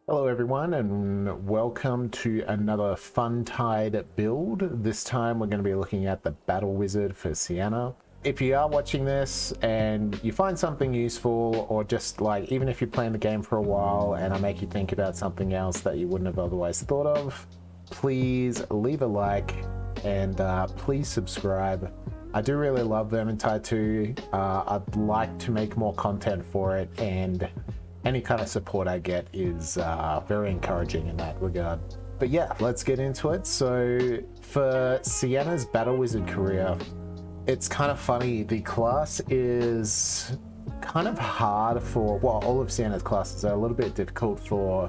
Hello everyone and welcome to another FUNtide build. This time we're going to be looking at the Battle Wizard for Sienna. If you are watching this and you find something useful, or just like even if you're playing the game for a while and I make you think about something else that you wouldn't have otherwise thought of, please leave a like and please subscribe. I do really love Vermintide 2. I'd like to make more content for it, and any kind of support I get is very encouraging in that regard. But yeah, let's get into it. So for Sienna's Battle Wizard career, it's kind of funny. The class is kind of hard for, well, all of Sienna's classes are a little bit difficult for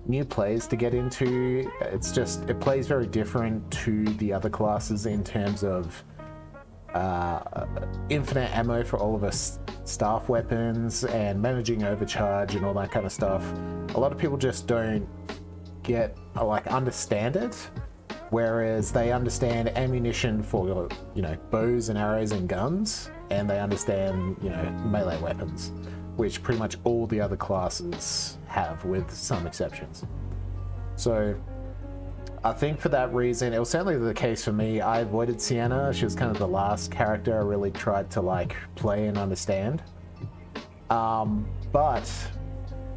new players to get into. It's just, it plays very different to the other classes in terms of infinite ammo for all of us staff weapons and managing overcharge and all that kind of stuff. A lot of people just don't understand it, whereas they understand ammunition for, bows and arrows and guns, and they understand, melee weapons, which pretty much all the other classes have, with some exceptions. So I think for that reason, it was certainly the case for me. I avoided Sienna. She was kind of the last character I really tried to play and understand. But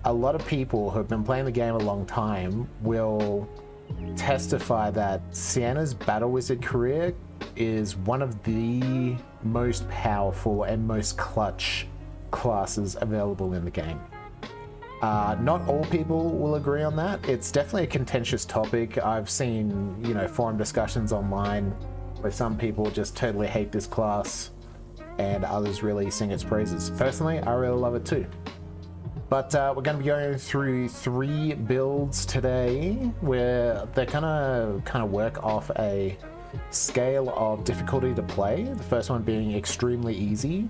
a lot of people who have been playing the game a long time will testify that Sienna's Battle Wizard career is one of the most powerful and most clutch classes available in the game. Not all people will agree on that. It's definitely a contentious topic. I've seen, forum discussions online where some people just totally hate this class and others really sing its praises. Personally, I really love it too. But we're going to be going through 3 builds today where they're gonna kind of work off a scale of difficulty to play. The first one being extremely easy,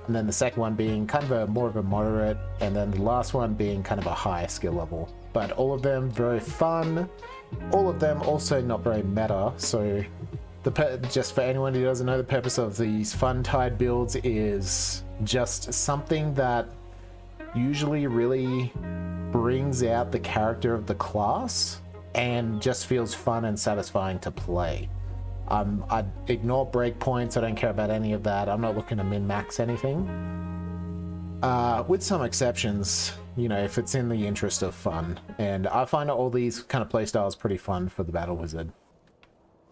and then the second one being kind of more of a moderate, and then the last one being kind of a high skill level. But all of them very fun, all of them also not very meta. So just for anyone who doesn't know, the purpose of these FUNtide builds is just something that usually really brings out the character of the class and just feels fun and satisfying to play. I ignore breakpoints. I don't care about any of that. I'm not looking to min-max anything. With some exceptions, if it's in the interest of fun. And I find all these kind of playstyles pretty fun for the Battle Wizard.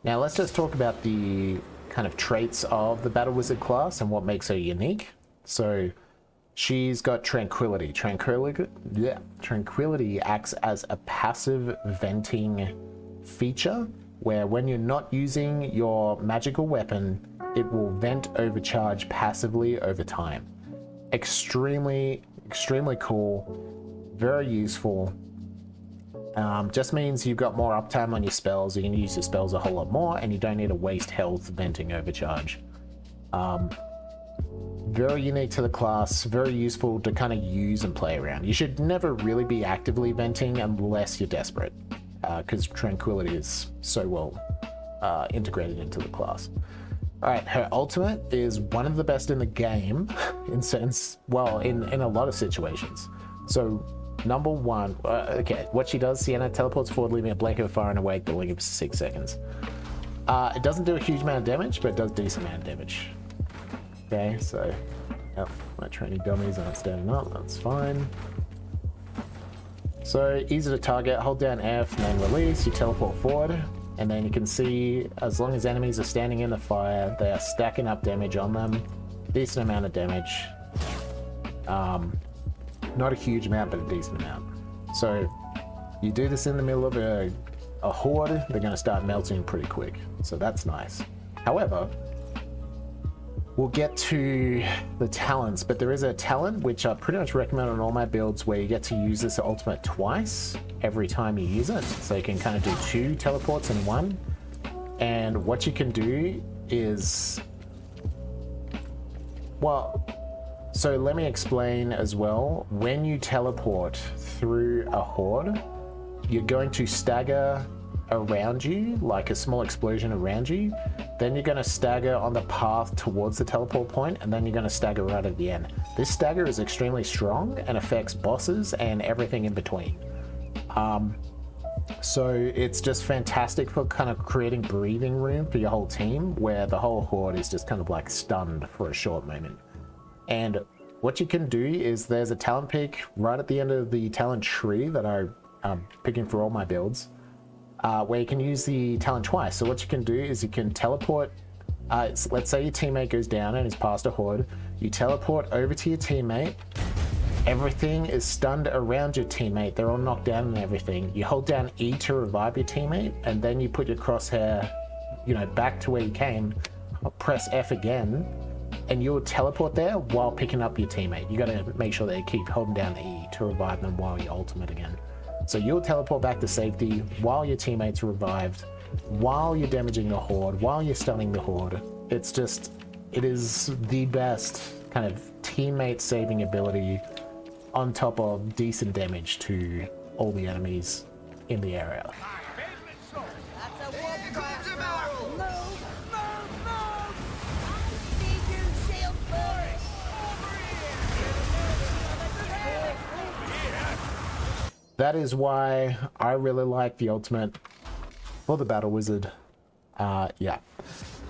Now let's just talk about the kind of traits of the Battle Wizard class and what makes her unique. So she's got Tranquility. Tranquility acts as a passive venting feature, where when you're not using your magical weapon, it will vent overcharge passively over time. Extremely cool, very useful. Just means you've got more uptime on your spells. You can use your spells a whole lot more, and you don't need to waste health venting overcharge. Very unique to the class, very useful to kind of use and play around. You should never really be actively venting unless you're desperate, because Tranquility is so well integrated into the class. Alright, her ultimate is one of the best in the game in a lot of situations. So number one, okay, what she does, Sienna teleports forward, leaving a blanket of fire and awake, building it for 6 seconds. It doesn't do a huge amount of damage, but it does a decent amount of damage. Okay, so yep, my training dummies aren't standing up, that's fine. So easy to target, hold down F and then release, you teleport forward, and then you can see as long as enemies are standing in the fire, they are stacking up damage on them. Decent amount of damage. Not a huge amount, but a decent amount. So you do this in the middle of a horde, they're going to start melting pretty quick. So that's nice. However, we'll get to the talents, but there is a talent which I pretty much recommend on all my builds where you get to use this ultimate twice every time you use it. So you can kind of do 2 teleports in one. And what you can do is, so let me explain as well. When you teleport through a horde, you're going to stagger around you, like a small explosion around you. Then you're going to stagger on the path towards the teleport point, and then you're going to stagger right at the end. This stagger is extremely strong and affects bosses and everything in between. So it's just fantastic for kind of creating breathing room for your whole team, where the whole horde is just kind of like stunned for a short moment. And what you can do is there's a talent pick right at the end of the talent tree that I'm picking for all my builds, where you can use the talent twice. So what you can do is you can teleport. Let's say your teammate goes down and is past a horde. You teleport over to your teammate. Everything is stunned around your teammate. They're all knocked down and everything. You hold down E to revive your teammate, and then you put your crosshair, back to where you came. Press F again, and you'll teleport there while picking up your teammate. You got to make sure that you keep holding down E to revive them while you ultimate again. So you'll teleport back to safety while your teammates are revived, while you're damaging the horde, while you're stunning the horde. It is the best kind of teammate saving ability, on top of decent damage to all the enemies in the area. That is why I really like the ultimate for the Battle Wizard. Yeah.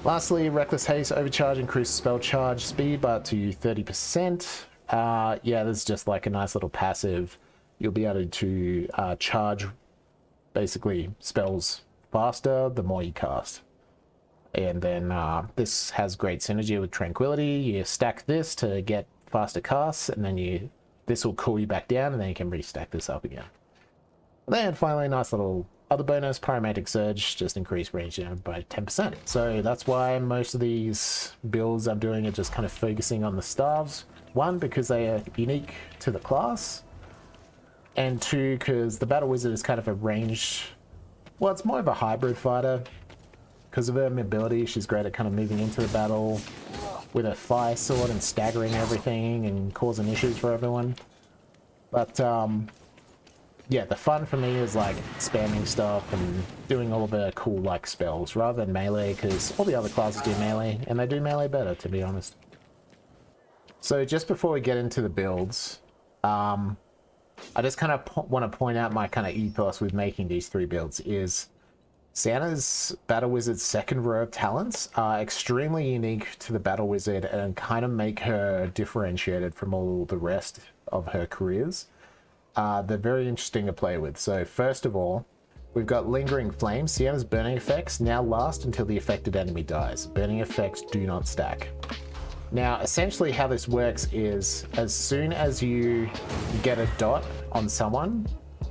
Lastly, Reckless Haste, Overcharge, increases spell charge speed by up to 30%. Yeah, there's just like a nice little passive. You'll be able to charge basically spells faster the more you cast. And then this has great synergy with Tranquility. You stack this to get faster casts, and then this will cool you back down, and then you can restack this up again. Then finally, nice little other bonus, Pyromantic Surge, just increase range by 10%. So that's why most of these builds I'm doing are just kind of focusing on the staves. One, because they are unique to the class, and two, because the Battle Wizard is kind of a ranged, well, it's more of a hybrid fighter. Because of her mobility, she's great at kind of moving into the battle with her fire sword and staggering everything and causing issues for everyone. But yeah, the fun for me is like spamming stuff and doing all the cool like spells rather than melee, because all the other classes do melee, and they do melee better, to be honest. So just before we get into the builds, I just kind of want to point out my kind of ethos with making these three builds is Sienna's Battle Wizard's second row of talents are extremely unique to the Battle Wizard and kind of make her differentiated from all the rest of her careers. They're very interesting to play with. So first of all, we've got Lingering Flame. Sienna's burning effects now last until the affected enemy dies. Burning effects do not stack. Now, essentially how this works is as soon as you get a dot on someone,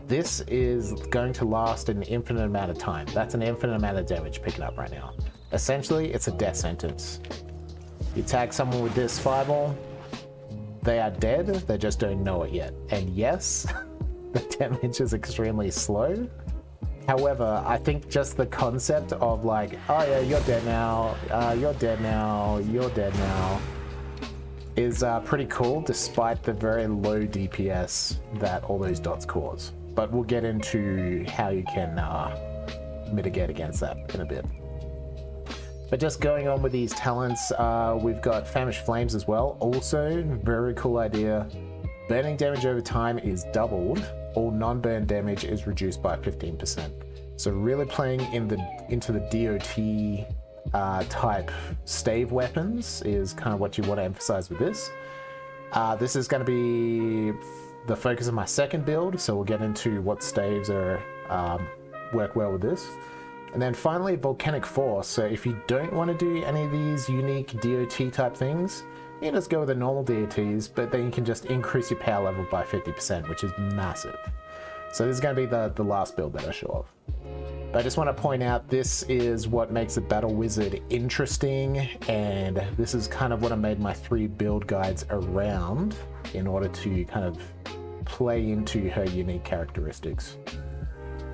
this is going to last an infinite amount of time. That's an infinite amount of damage picking up right now. Essentially, it's a death sentence. You tag someone with this fireball, they are dead, they just don't know it yet. And yes, the damage is extremely slow. However, I think just the concept of like, oh yeah, you're dead now, you're dead now, you're dead now, is pretty cool, despite the very low DPS that all those dots cause. But we'll get into how you can mitigate against that in a bit. But just going on with these talents, we've got Famished Flames as well. Also, very cool idea. Burning damage over time is doubled. All non-burn damage is reduced by 15%. So really playing into the DOT type stave weapons is kind of what you want to emphasize with this. This is going to be the focus of my second build, so we'll get into what staves are work well with this. And then finally, Volcanic Force. So if you don't want to do any of these unique DOT type things, you can just go with the normal DOTs, but then you can just increase your power level by 50%, which is massive. So this is going to be the last build that I show off. But I just want to point out, this is what makes the Battle Wizard interesting, and this is kind of what I made my 3 build guides around in order to kind of play into her unique characteristics.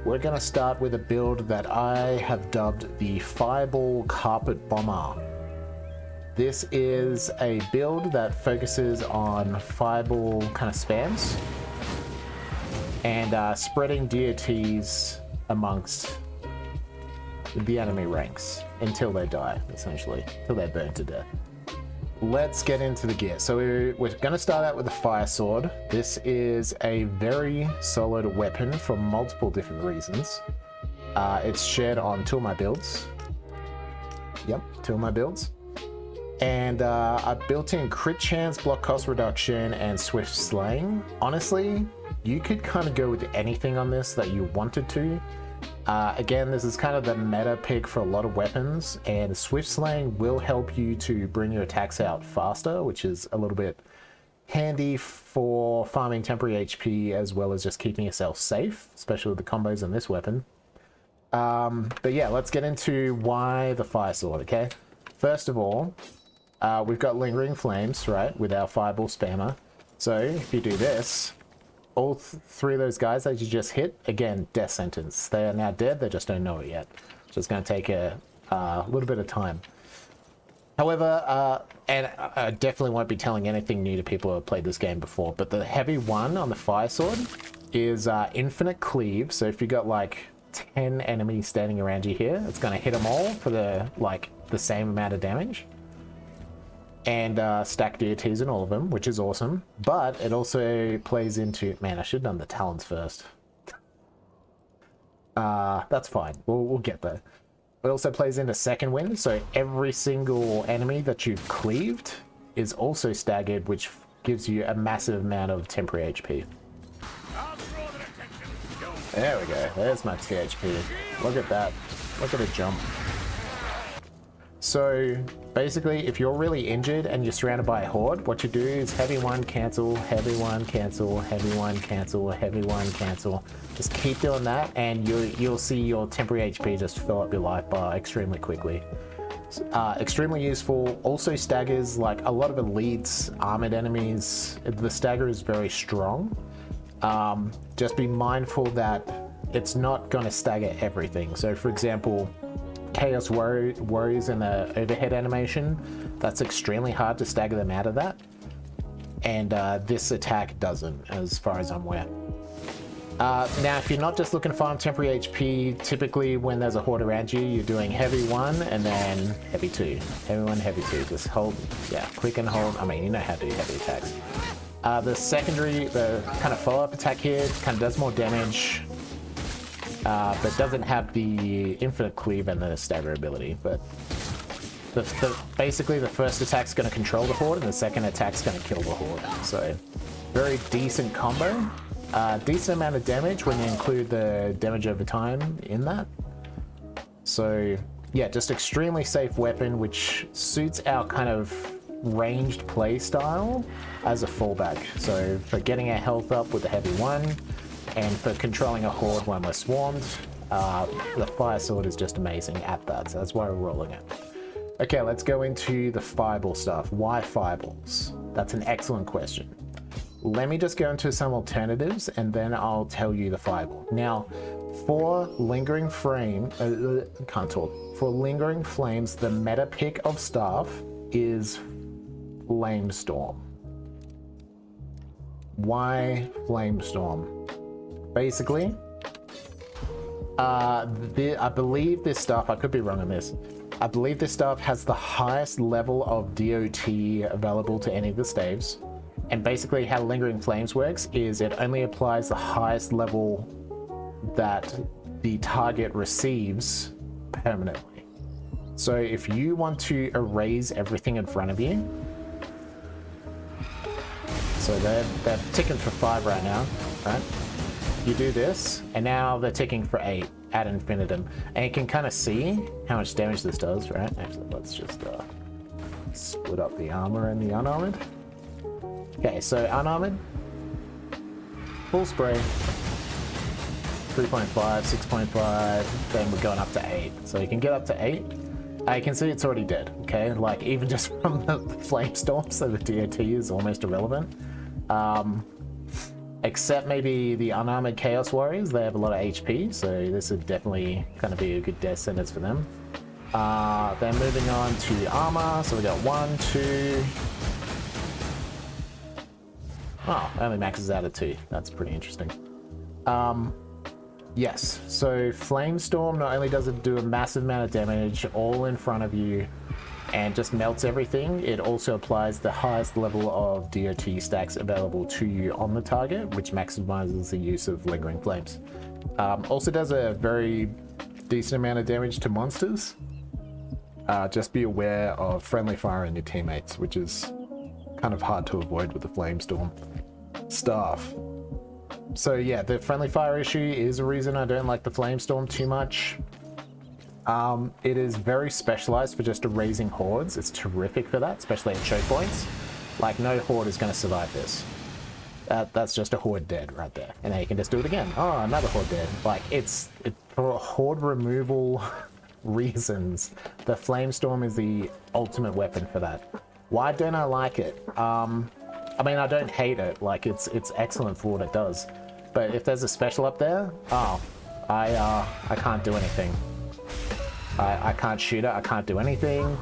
We're going to start with a build that I have dubbed the Fireball Carpet Bomber. This is a build that focuses on fireball kind of spams and spreading DOTs amongst the enemy ranks until they die, essentially, until they're burned to death. let's get into the gear. So we're going to start out with the fire sword. This is a very soloed weapon for multiple different reasons. It's shared on two of my builds. Yep, two of my builds. And I built in crit chance, block cost reduction, and swift slaying. Honestly, you could kind of go with anything on this that you wanted to. Again, this is kind of the meta pick for a lot of weapons, and swift slaying will help you to bring your attacks out faster, which is a little bit handy for farming temporary HP as well as just keeping yourself safe, especially with the combos in this weapon. But yeah, let's get into why the fire sword, okay? First of all, we've got lingering flames, right, with our fireball spammer. So if you do this, all three of those guys that you just hit, again, death sentence. They are now dead, they just don't know it yet. So it's going to take a little bit of time. However, and I definitely won't be telling anything new to people who have played this game before, but the heavy one on the fire sword is infinite cleave. So if you got like 10 enemies standing around you here, it's going to hit them all for the same amount of damage. And stack deities in all of them, which is awesome. But it also plays into... Man, I should have done the talons first. That's fine. We'll get there. It also plays into second wind, so every single enemy that you've cleaved is also staggered, which gives you a massive amount of temporary HP. There we go. There's my THP. Look at that. Look at it jump. So basically, if you're really injured and you're surrounded by a horde, what you do is heavy one, cancel, heavy one, cancel, heavy one, cancel, heavy one, cancel. Just keep doing that, and you'll see your temporary HP just fill up your life bar extremely quickly. Extremely useful. Also staggers like a lot of elites, armored enemies. The stagger is very strong. Just be mindful that it's not going to stagger everything. So for example, Chaos Warriors in the overhead animation, that's extremely hard to stagger them out of that. And this attack doesn't, as far as I'm aware. Now, if you're not just looking to farm temporary HP, typically when there's a horde around you, you're doing heavy 1 and then heavy 2. Heavy 1, heavy 2. Just hold, yeah, click and hold. I mean, you know how to do heavy attacks. The secondary, the kind of follow-up attack here kind of does more damage. But doesn't have the infinite cleave and the stagger ability. But basically the first attack's going to control the horde and the second attack's going to kill the horde. So very decent combo. Decent amount of damage when you include the damage over time in that. So yeah, just extremely safe weapon, which suits our kind of ranged play style as a fallback. So for getting our health up with the heavy one, and for controlling a horde when we're swarmed, the fire sword is just amazing at that, so that's why we're rolling it. Okay, let's go into the fireball stuff. Why fireballs? That's an excellent question. Let me just go into some alternatives and then I'll tell you the fireball. Now, for lingering flame, for lingering flames, the meta pick of staff is Flamestorm. Why Flamestorm? Basically, I believe this stuff, I could be wrong on this, I believe this stuff has the highest level of DOT available to any of the staves. And basically how Lingering Flames works is it only applies the highest level that the target receives permanently. So if you want to erase everything in front of you, so they're ticking for 5 right now, right? You do this, and now they're ticking for 8 ad infinitum. And you can kind of see how much damage this does, right? Actually, let's just split up the armor and the unarmored. Okay, so unarmored, full spray, 3.5, 6.5, then we're going up to 8. So you can get up to 8. You can see it's already dead, okay? Like, even just from the flame storm, so the DOT is almost irrelevant. Except maybe the unarmored Chaos Warriors, they have a lot of HP, so this would definitely kind of be a good death sentence for them. Then moving on to armor, so we got 1, 2... Oh, only maxes out at 2. That's pretty interesting. Yes, so Flamestorm not only does it do a massive amount of damage all in front of you, and just melts everything. It also applies the highest level of DOT stacks available to you on the target, which maximizes the use of lingering flames. Also does a very decent amount of damage to monsters. Just be aware of friendly fire in your teammates, which is kind of hard to avoid with the Flamestorm staff. So yeah, the friendly fire issue is a reason I don't like the Flamestorm too much. It is very specialized for just erasing hordes. It's terrific for that, especially at choke points. Like, no horde is going to survive this. That's just a horde dead right there. And then you can just do it again. Oh, another horde dead. Like, it's for horde removal reasons, the Flamestorm is the ultimate weapon for that. Why don't I like it? I mean, I don't hate it. Like, it's excellent for what it does. But if there's a special up there, oh, I can't do anything. I can't shoot it, I can't do anything.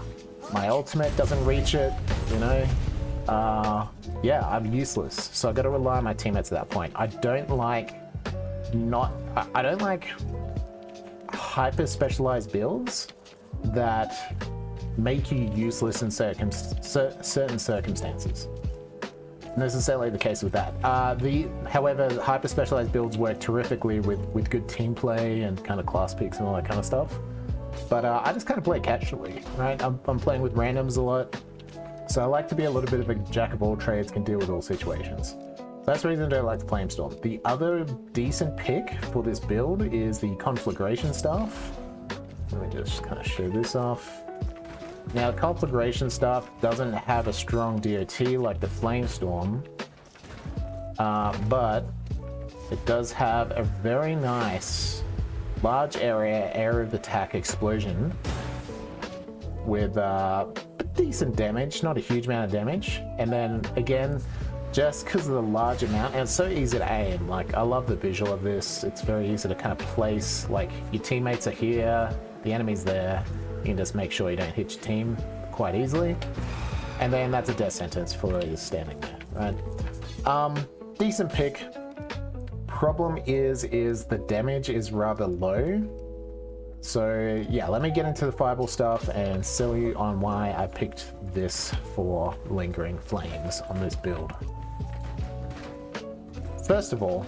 My ultimate doesn't reach it, you know? Yeah, I'm useless. So I gotta rely on my teammates at that point. I don't like hyper specialized builds that make you useless in certain circumstances. Necessarily the case with that. However, hyper specialized builds work terrifically with good team play and kind of class picks and all that kind of stuff. But I just kind of play casually, right? I'm playing with randoms a lot, so I like to be a little bit of a jack of all trades, can deal with all situations. So that's the reason I don't like the Flamestorm. The other decent pick for this build is the Conflagration Staff. Let me just kind of show this off. Now, the Conflagration Staff doesn't have a strong DOT like the Flamestorm, but it does have a very nice large area of attack explosion with decent damage, not a huge amount of damage. And then again, just because of the large amount, and it's so easy to aim. Like, I love the visual of this. It's very easy to kind of place, like, your teammates are here, the enemy's there. You can just make sure you don't hit your team quite easily. And then that's a death sentence for you standing there, right? Decent pick. Problem is the damage is rather low. So yeah, let me get into the fireball stuff and sell you on why I picked this for lingering flames on this build. First of all,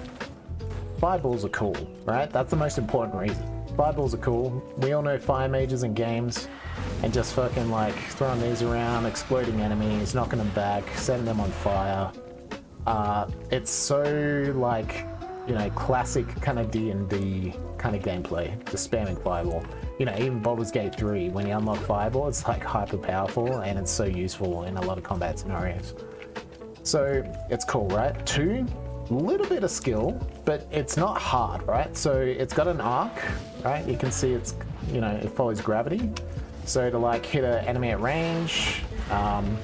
fireballs are cool, right? That's the most important reason. Fireballs are cool. We all know fire mages in games, and just fucking like throwing these around, exploding enemies, knocking them back, setting them on fire. It's so like, you know, classic kind of D&D kind of gameplay, the spamming fireball. You know, even Baldur's Gate 3, when you unlock fireball, it's like hyper powerful and it's so useful in a lot of combat scenarios. So it's cool, right? 2, a little bit of skill, but it's not hard, right? So it's got an arc, right? You can see it's, you know, it follows gravity. So to like hit an enemy at range,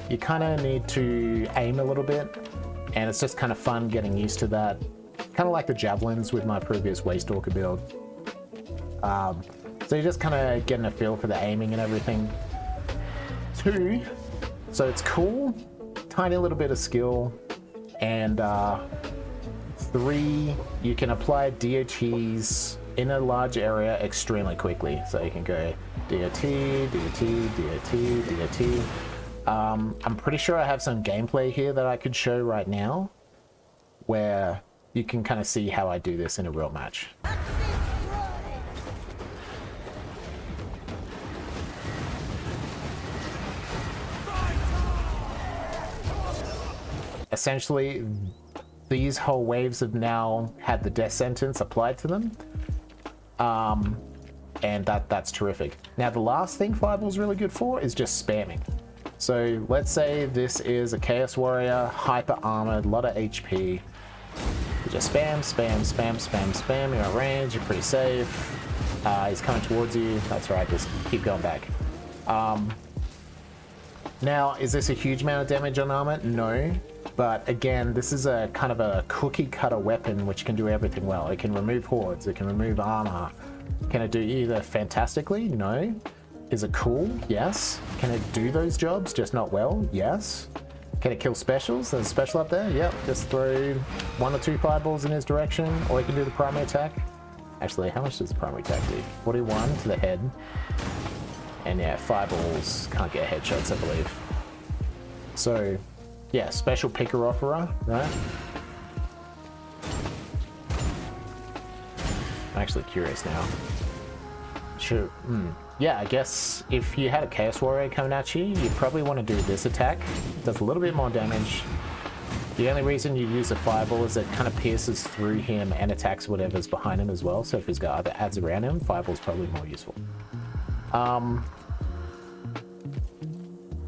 you kind of need to aim a little bit, and it's just kind of fun getting used to that. Kind of like the javelins with my previous Waystalker build. So you're just kind of getting a feel for the aiming and everything. 2, so it's cool, tiny little bit of skill, and 3, you can apply DOTs in a large area extremely quickly. So you can go DOT, DOT, DOT, DOT. I'm pretty sure I have some gameplay here that I could show right now, where you can kind of see how I do this in a real match. Essentially, these whole waves have now had the death sentence applied to them. And that's terrific. Now, the last thing Fireball's really good for is just spamming. So let's say this is a Chaos Warrior, hyper armored, a lot of HP. You just spam, spam, spam, spam, spam. You're at range, you're pretty safe. He's coming towards you. That's right, just keep going back. Now, is this a huge amount of damage on armor? No. But again, this is a kind of a cookie cutter weapon which can do everything well. It can remove hordes, it can remove armor. Can it do either fantastically? No. Is it cool? Yes. Can it do those jobs, just not well? Yes. Can it kill specials? There's a special up there? Yep. Just throw 1 or 2 fireballs in his direction, or you can do the primary attack. Actually, how much does the primary attack do? 41 to the head. And yeah, fireballs can't get headshots, I believe. So yeah, special picker offerer, right? I'm actually curious now. Sure. Yeah, I guess if you had a Chaos Warrior coming at you, you'd probably want to do this attack. It does a little bit more damage. The only reason you use a fireball is it kind of pierces through him and attacks whatever's behind him as well. So if he's got other adds around him, fireball's probably more useful.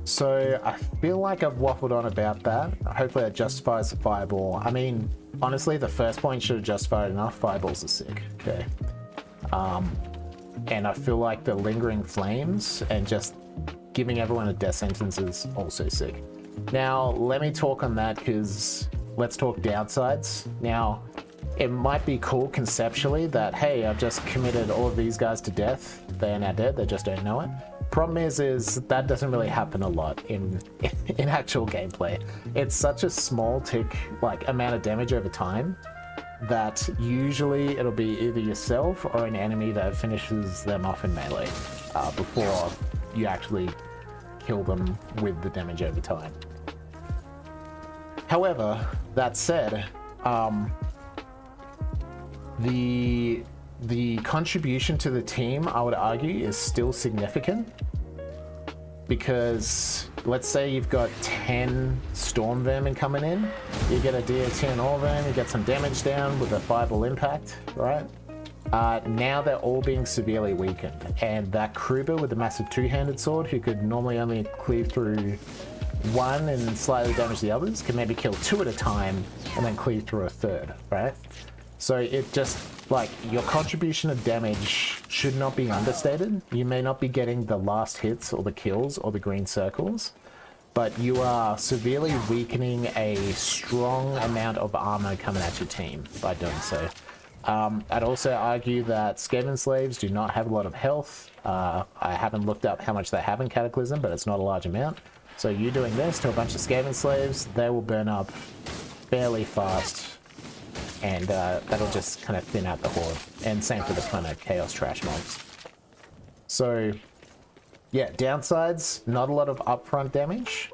So I feel like I've waffled on about that. Hopefully that justifies the fireball. I mean, honestly, the first point should have justified enough. Fireballs are sick. Okay. And I feel like the lingering flames and just giving everyone a death sentence is also sick. Now, let me talk on that because let's talk downsides. Now, it might be cool conceptually that, hey, I've just committed all of these guys to death. They are now dead. They just don't know it. Problem is that doesn't really happen a lot in actual gameplay. It's such a small tick, like, amount of damage over time that usually it'll be either yourself or an enemy that finishes them off in melee before you actually kill them with the damage over time. However, that said, the contribution to the team, I would argue, is still significant. Because let's say you've got 10 storm vermin coming in, you get a DA10 all them, you get some damage down with a fireball impact, right? Now they're all being severely weakened, and that Kruber with the massive two-handed sword, who could normally only cleave through one and slightly damage the others, can maybe kill two at a time and then cleave through a third, right? So it just, like, your contribution of damage should not be understated. You may not be getting the last hits or the kills or the green circles, but you are severely weakening a strong amount of armor coming at your team by doing so. I'd also argue that Skaven slaves do not have a lot of health. I haven't looked up how much they have in Cataclysm, but it's not a large amount. So you doing this to a bunch of Skaven slaves, they will burn up fairly fast. And that'll just kind of thin out the horde. And same for the kind of chaos trash mobs. So, yeah, downsides, not a lot of upfront damage.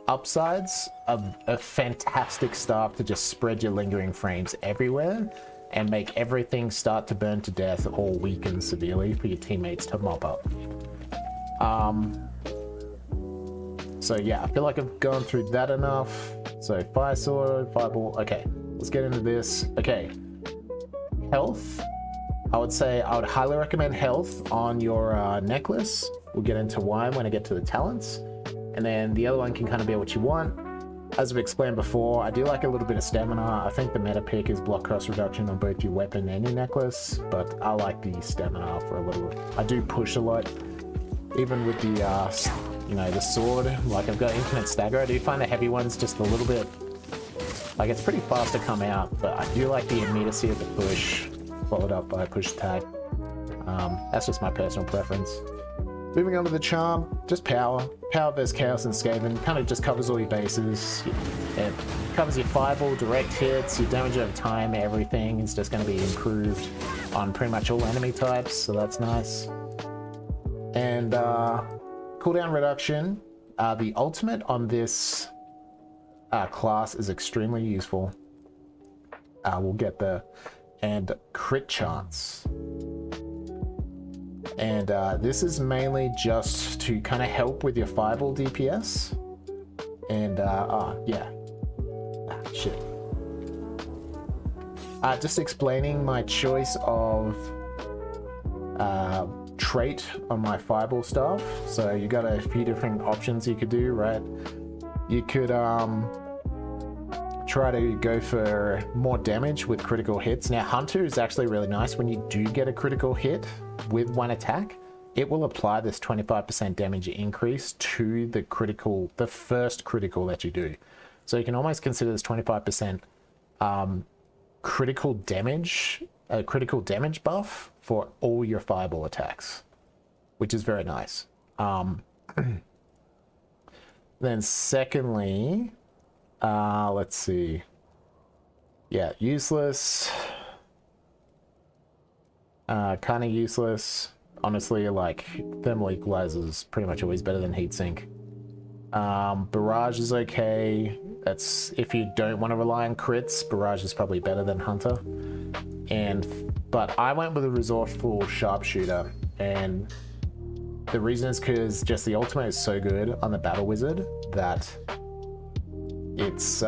Upsides, a fantastic staff to just spread your lingering frames everywhere and make everything start to burn to death or weaken severely for your teammates to mop up. So yeah, I feel like I've gone through that enough. So fire sword, fireball, okay. Let's get into this. Okay, health. I would say I would highly recommend health on your necklace. We'll get into why when I get to the talents. And then the other one can kind of be what you want. As I've explained before, I do like a little bit of stamina. I think the meta pick is block cost reduction on both your weapon and your necklace, but I like the stamina for a little. I do push a lot, even with the, you know, the sword. Like I've got infinite stagger. I do find the heavy ones just a little bit. Like, it's pretty fast to come out, but I do like the immediacy of the push, followed up by a push attack. That's just my personal preference. Moving on to the charm, just power. Power versus chaos and Skaven, kind of just covers all your bases. It covers your fireball, direct hits, your damage over time, everything is just going to be improved on pretty much all enemy types, so that's nice. And cooldown reduction, the ultimate on this class is extremely useful. We'll get there. And crit chance. And this is mainly just to kind of help with your fireball DPS. And yeah. Shit. Just explaining my choice of trait on my fireball staff. So you got a few different options you could do, right? You could try to go for more damage with critical hits. Now, Hunter is actually really nice. When you do get a critical hit with one attack, it will apply this 25% damage increase to the first critical that you do. So you can almost consider this 25% critical damage buff for all your fireball attacks, which is very nice. Then secondly, let's see. Yeah, useless. Kind of useless. honestly, like thermal equalizer is pretty much always better than heatsink. Barrage is okay. That's if you don't want to rely on crits, Barrage is probably better than Hunter. But I went with a resourceful sharpshooter, and the reason is because just the ultimate is so good on the battle wizard that it's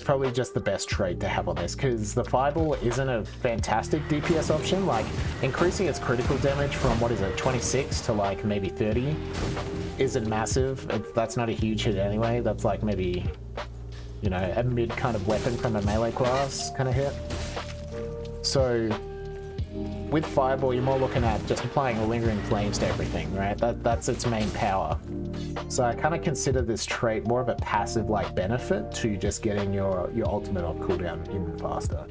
probably just the best trait to have on this, because the fireball isn't a fantastic DPS option. Like increasing its critical damage from what is it 26 to like maybe 30 isn't massive. That's not a huge hit anyway. That's like maybe, you know, a mid kind of weapon from a melee class kind of hit. So with fireball, you're more looking at just applying lingering flames to everything, right? That's its main power. So I kind of consider this trait more of a passive like benefit to just getting your ultimate off cooldown even faster.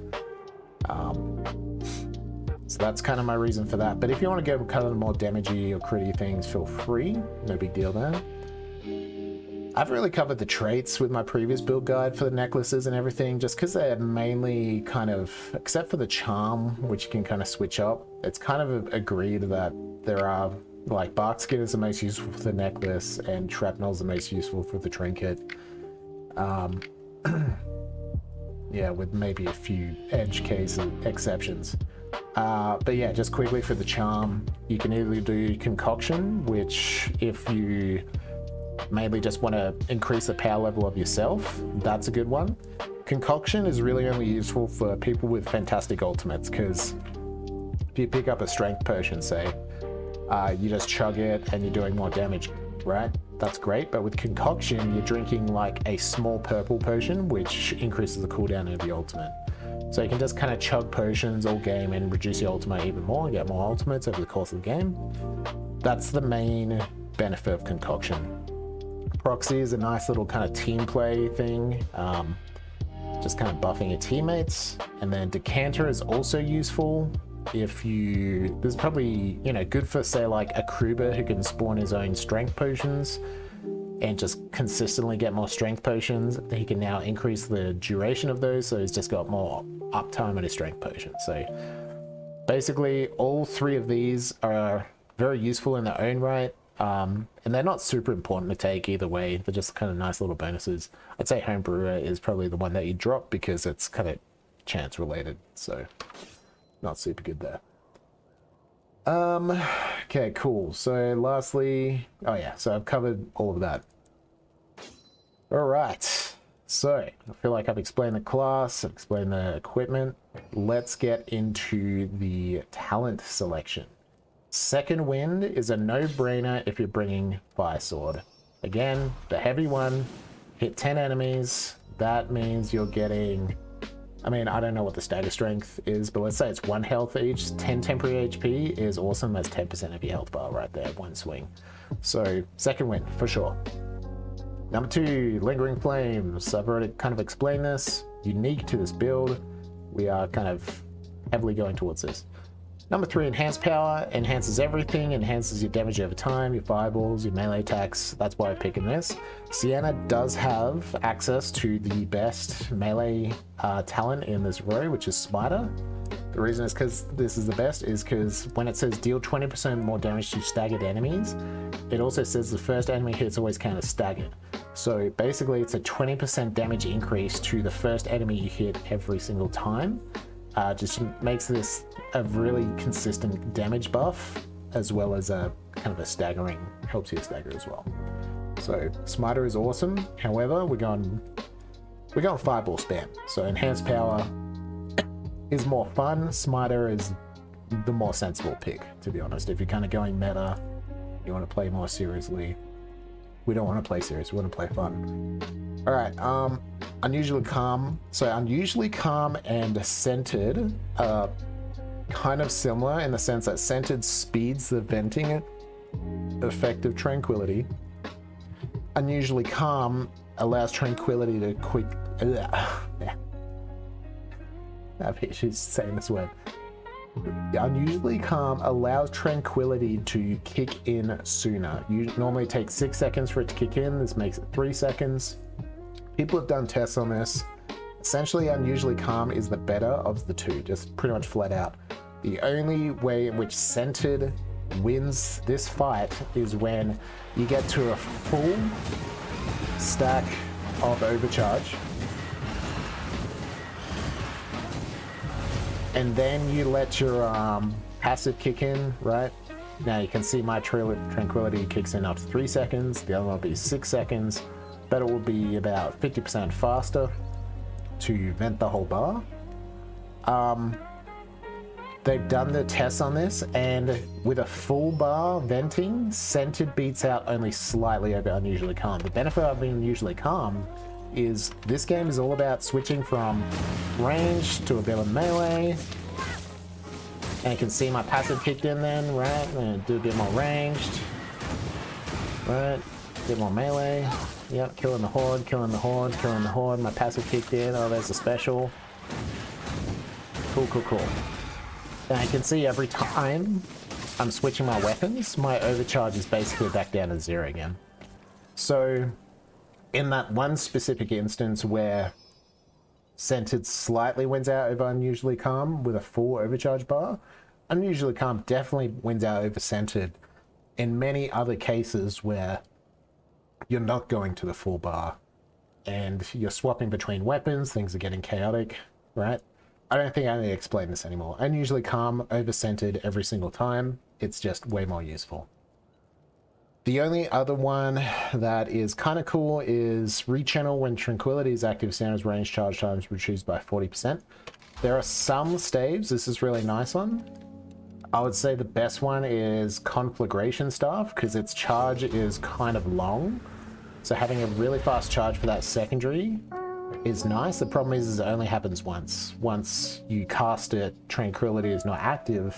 So that's kind of my reason for that. But if you want to go kind of the more damagey or critty things, feel free. No big deal there. I've really covered the traits with my previous build guide for the necklaces and everything, just because they're mainly kind of, except for the charm, which you can kind of switch up, it's kind of agreed that there are, like, bark skin is the most useful for the necklace, and shrapnel is the most useful for the trinket. Yeah, with maybe a few edge case exceptions. But yeah, just quickly for the charm, you can either do concoction, which if you mainly just want to increase the power level of yourself, that's a good one. Concoction is really only useful for people with fantastic ultimates, because if you pick up a strength potion, say, you just chug it and you're doing more damage, right? That's great. But with concoction, you're drinking like a small purple potion, which increases the cooldown of your ultimate. So you can just kind of chug potions all game and reduce your ultimate even more and get more ultimates over the course of the game. That's the main benefit of concoction. Proxy is a nice little kind of team play thing, just kind of buffing your teammates. And then decanter is also useful if you, this is probably, you know, good for say like a Kruber who can spawn his own strength potions and just consistently get more strength potions. He can now increase the duration of those, so he's just got more uptime on his strength potions. So basically all three of these are very useful in their own right. And they're not super important to take either way. They're just kind of nice little bonuses. I'd say Homebrewer is probably the one that you drop because it's kind of chance related, so not super good there. Okay, cool. So lastly, oh yeah, so I've covered all of that. All right, so I feel like I've explained the class, I've explained the equipment. Let's get into the talent selection. Second Wind is a no-brainer if you're bringing Fire Sword. Again, the heavy one, hit 10 enemies. That means you're getting, I mean, I don't know what the stagger strength is, but let's say it's 1 health each. 10 temporary HP is awesome. That's 10% of your health bar right there, one swing. So Second Wind, for sure. Number 2, Lingering Flames. I've already kind of explained this. Unique to this build. We are kind of heavily going towards this. Number 3, Enhanced Power. Enhances everything, enhances your damage over time, your fireballs, your melee attacks. That's why I'm picking this. Sienna does have access to the best melee talent in this row, which is Smiter. The reason is because this is the best is because when it says deal 20% more damage to staggered enemies, it also says the first enemy hits always count as staggered. So basically it's a 20% damage increase to the first enemy you hit every single time. Just makes this a really consistent damage buff, as well as a kind of a staggering, helps you stagger as well. So Smiter is awesome. However, we're going fireball spam. So Enhanced Power is more fun. Smiter is the more sensible pick, to be honest. If you're kind of going meta, you want to play more seriously. We don't want to play serious, we want to play fun. All right, Unusually Calm. So Unusually Calm and Centered are kind of similar in the sense that Centered speeds the venting effect of Tranquility. Unusually Calm allows Tranquility to quick... I have issues saying this word. Unusually Calm allows Tranquility to kick in sooner. You normally take 6 seconds for it to kick in. This makes it 3 seconds. People have done tests on this. Essentially, Unusually Calm is the better of the two, just pretty much flat out. The only way in which Centered wins this fight is when you get to a full stack of overcharge, and then you let your passive kick in, right? Now you can see my tranquility kicks in after 3 seconds, the other one will be 6 seconds, but it will be about 50% faster to vent the whole bar. They've done the tests on this, and with a full bar venting, Scented beats out only slightly over Unusually Calm. The benefit of Unusually Calm is this game is all about switching from range to a bit of melee. And you can see my passive kicked in then, right? I'm gonna do a bit more ranged. Right, a bit more melee. Yep, killing the horde, killing the horde, killing the horde. My passive kicked in, oh there's a special. Cool, cool, cool. And you can see every time I'm switching my weapons, my overcharge is basically back down to 0 again. So in that one specific instance where Scented slightly wins out over Unusually Calm with a full overcharge bar, Unusually Calm definitely wins out over Scented in many other cases where you're not going to the full bar and you're swapping between weapons, things are getting chaotic, right? I don't think I need to explain this anymore. Unusually Calm over Scented every single time. It's just way more useful. The only other one that is kind of cool is Rechannel when Tranquility is active. Sienna's range charge times reduced by 40%. There are some staves this is really nice on. I would say the best one is Conflagration Staff because its charge is kind of long. So having a really fast charge for that secondary is nice. The problem is it only happens once. Once you cast it, Tranquility is not active,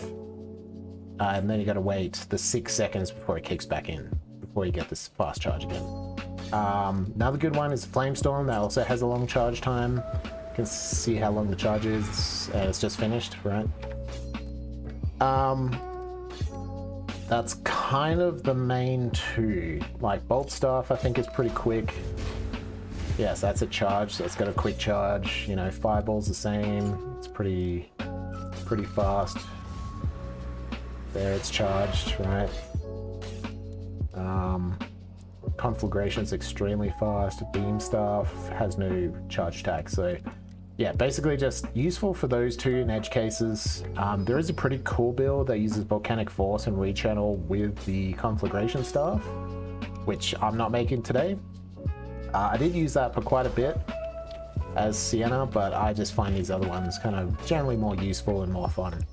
and then you gotta wait the 6 seconds before it kicks back in, before you get this fast charge again. Another good one is Flamestorm, that also has a long charge time. You can see how long the charge is, it's just finished, right? That's kind of the main two. Like Bolt Staff I think is pretty quick. Yes, that's a charge, so it's got a quick charge. You know, Fireball's the same. It's pretty fast. There, it's charged, right? Conflagration's extremely fast. Beam Staff has no charge attack, so yeah, basically just useful for those two in edge cases. There is a pretty cool build that uses Volcanic Force and Rechannel with the Conflagration Staff, which I'm not making today. I did use that for quite a bit as Sienna, but I just find these other ones kind of generally more useful and more fun.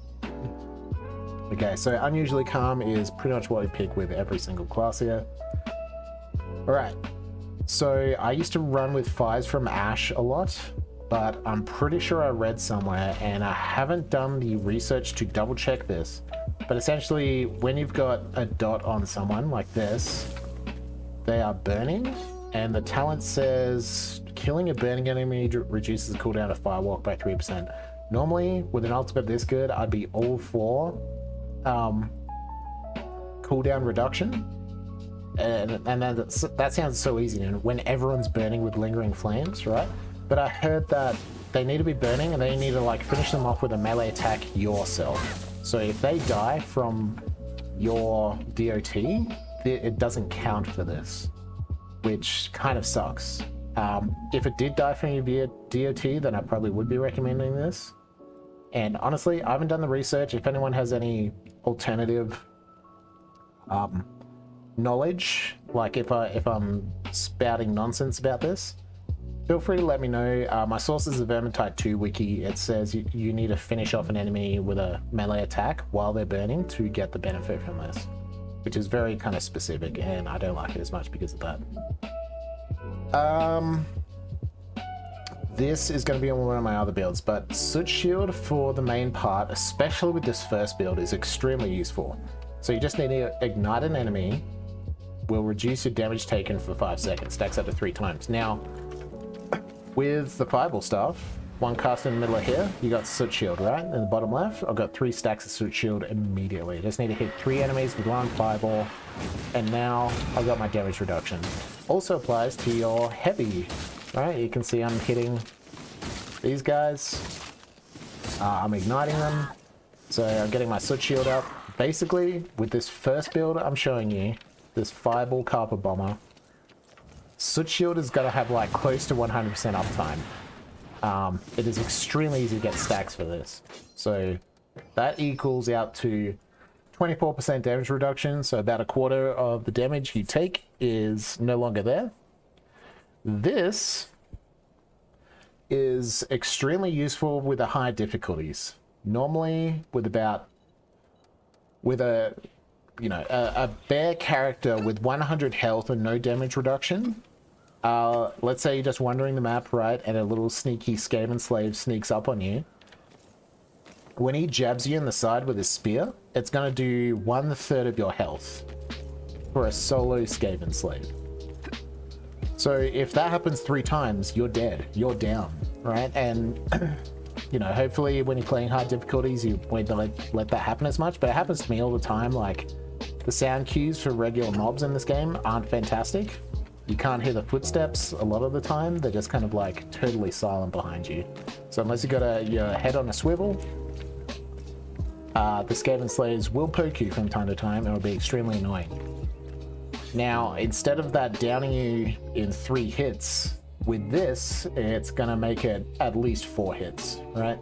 Okay, so Unusually Calm is pretty much what we pick with every single class here. Alright, so I used to run with Fires from Ash a lot, but I'm pretty sure I read somewhere, and I haven't done the research to double check this, but essentially when you've got a dot on someone like this, they are burning. And the talent says, killing a burning enemy reduces the cooldown of Firewalk by 3%. Normally, with an ultimate this good, I'd be all for cooldown reduction. And that sounds so easy when everyone's burning with Lingering Flames, right? But I heard that they need to be burning and they need to like finish them off with a melee attack yourself. So if they die from your DOT, it doesn't count for this, which kind of sucks. If it did die from your DOT, then I probably would be recommending this. And honestly, I haven't done the research. If anyone has any alternative knowledge, like if I'm spouting nonsense about this, feel free to let me know. My source is the Vermintide 2 wiki. It says you need to finish off an enemy with a melee attack while they're burning to get the benefit from this, which is very kind of specific, and I don't like it as much because of that. This is going to be on one of my other builds, but Soot Shield for the main part, especially with this first build, is extremely useful. So you just need to ignite an enemy, will reduce your damage taken for 5 seconds, stacks up to 3 times. Now, with the Fireball Staff, one cast in the middle of here, you got Soot Shield, right? In the bottom left, I've got 3 stacks of Soot Shield immediately. I just need to hit 3 enemies with 1 Fireball, and now I've got my damage reduction. Also applies to your heavy, right? You can see I'm hitting these guys. I'm igniting them. So I'm getting my soot shield up. Basically, with this first build I'm showing you, this Fireball Carpet Bomber, soot shield is going to have like close to 100% uptime. It is extremely easy to get stacks for this. So that equals out to 24% damage reduction, so about a quarter of the damage you take is no longer there. This is extremely useful with the high difficulties. Normally, with a bear character with 100 health and no damage reduction, let's say you're just wandering the map, right, and a little sneaky Skaven slave sneaks up on you. When he jabs you in the side with his spear, it's going to do 1/3 of your health for a solo Skaven slave. So if that happens 3 times, you're dead. You're down, right? And, you know, hopefully when you're playing hard difficulties, you won't let that happen as much. But it happens to me all the time. Like, the sound cues for regular mobs in this game aren't fantastic. You can't hear the footsteps a lot of the time. They're just kind of like totally silent behind you. So unless you got your head on a swivel, the Skaven slaves will poke you from time to time, and it'll be extremely annoying. Now, instead of that downing you in 3 hits, with this, it's gonna make it at least 4 hits, right?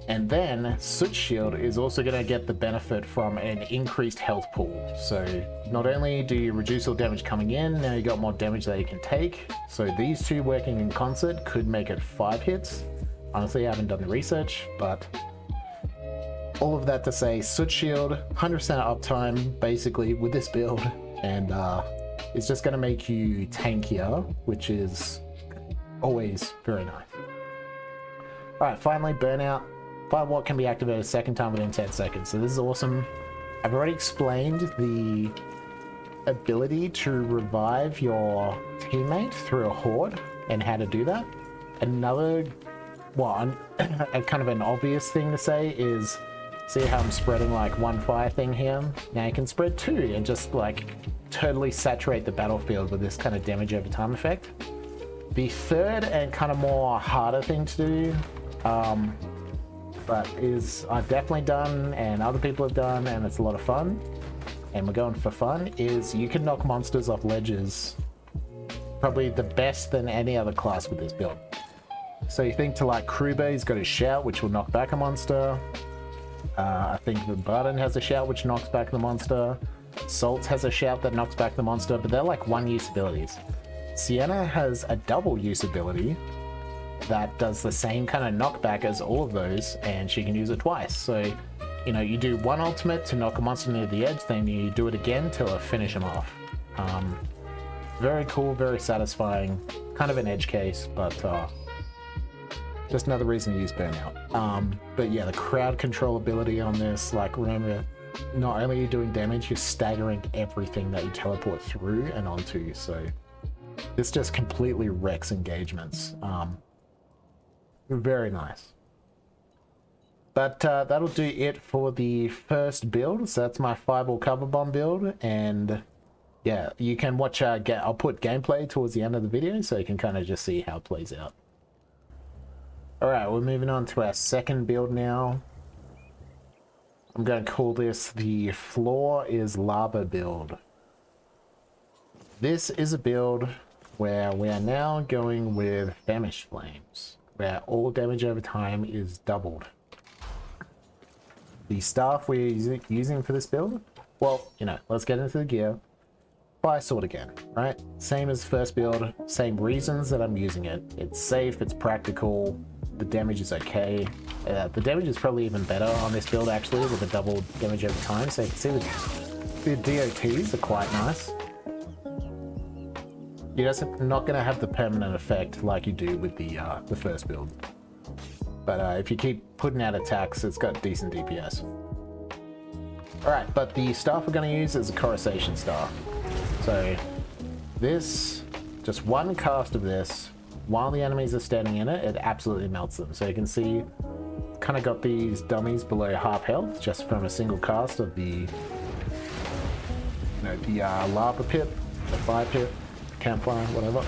And then Soot Shield is also gonna get the benefit from an increased health pool. So not only do you reduce your damage coming in, now you got more damage that you can take. So these two working in concert could make it 5 hits. Honestly, I haven't done the research, but all of that to say, Soot Shield, 100% uptime, basically, with this build, and it's just going to make you tankier, which is always very nice. Alright, finally, Burnout. Firewalk can be activated a second time within 10 seconds, so this is awesome. I've already explained the ability to revive your teammate through a horde and how to do that. Another, well, kind of an obvious thing to say is, see how I'm spreading like 1 fire thing here? Now you can spread 2 and just like totally saturate the battlefield with this kind of damage over time effect. The third and kind of more harder thing to do, but is I've definitely done and other people have done, and it's a lot of fun, and we're going for fun, is you can knock monsters off ledges probably the best than any other class with this build. So you think to like Kruber, he's got his shout, which will knock back a monster. I think the Barden has a shout which knocks back the monster. Salt has a shout that knocks back the monster, but they're like one use abilities. Sienna has a double use ability that does the same kind of knockback as all of those, and she can use it twice. So, you know, you do one ultimate to knock a monster near the edge, then you do it again to finish him off. Very cool, very satisfying, kind of an edge case, but just another reason to use Burnout. But yeah, the crowd control ability on this, like, remember, not only are you doing damage, you're staggering everything that you teleport through and onto, so this just completely wrecks engagements. Very nice. But that'll do it for the first build. So that's my Fireball Cover Bomb build, and yeah, you can watch, I'll put gameplay towards the end of the video so you can kind of just see how it plays out. Alright, we're moving on to our second build now. I'm going to call this the Floor is Lava build. This is a build where we are now going with Famished Flames, where all damage over time is doubled. The staff we're using for this build, well, you know, let's get into the gear. Fire Sword again, right? Same as first build, same reasons that I'm using it. It's safe, it's practical, the damage is okay. The damage is probably even better on this build actually, with the double damage over time, so you can see the DOTs are quite nice. You're just not going to have the permanent effect like you do with the first build. But if you keep putting out attacks, it's got decent DPS. Alright, but the staff we're going to use is a Coruscation staff. So this, just one cast of this, while the enemies are standing in it, it absolutely melts them. So you can see, kind of got these dummies below half health just from a single cast of the, lava pit, the fire pit, campfire, whatever.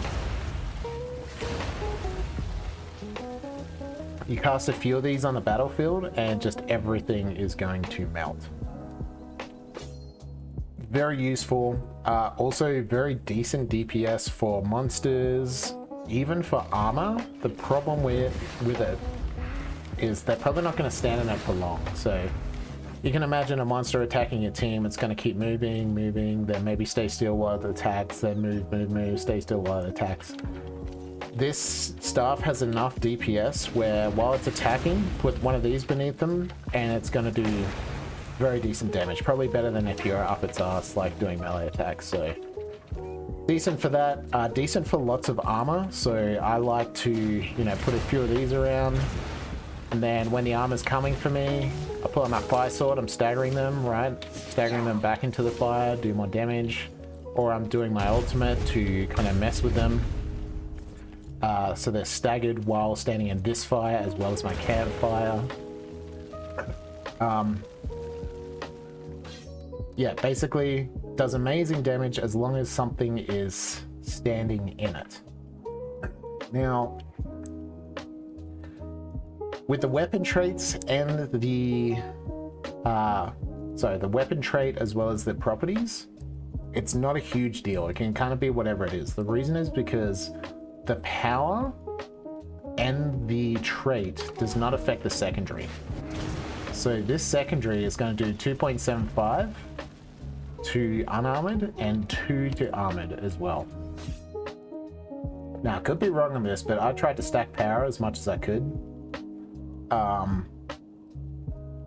You cast a few of these on the battlefield and just everything is going to melt. Very useful. Also very decent DPS for monsters, even for armor. The problem with it is they're probably not going to stand in it for long. So you can imagine a monster attacking your team. It's going to keep moving, then maybe stay still while it attacks, then move, stay still while it attacks. This staff has enough DPS where while it's attacking, put one of these beneath them and it's going to do very decent damage. Probably better than if you're up its ass like doing melee attacks. So decent for that. Decent for lots of armor. So I like to, you know, put a few of these around. And then when the armor's coming for me, I pull out my fire sword, I'm staggering them, right? Staggering them back into the fire, do more damage. Or I'm doing my ultimate to kind of mess with them. So they're staggered while standing in this fire as well as my campfire. Yeah, basically does amazing damage as long as something is standing in it. Now, with the weapon traits and the weapon trait as well as the properties, it's not a huge deal. It can kind of be whatever it is. The reason is because the power and the trait does not affect the secondary. So this secondary is going to do 2.75 to unarmored and 2 to armored as well. Now, I could be wrong on this, but I tried to stack power as much as I could.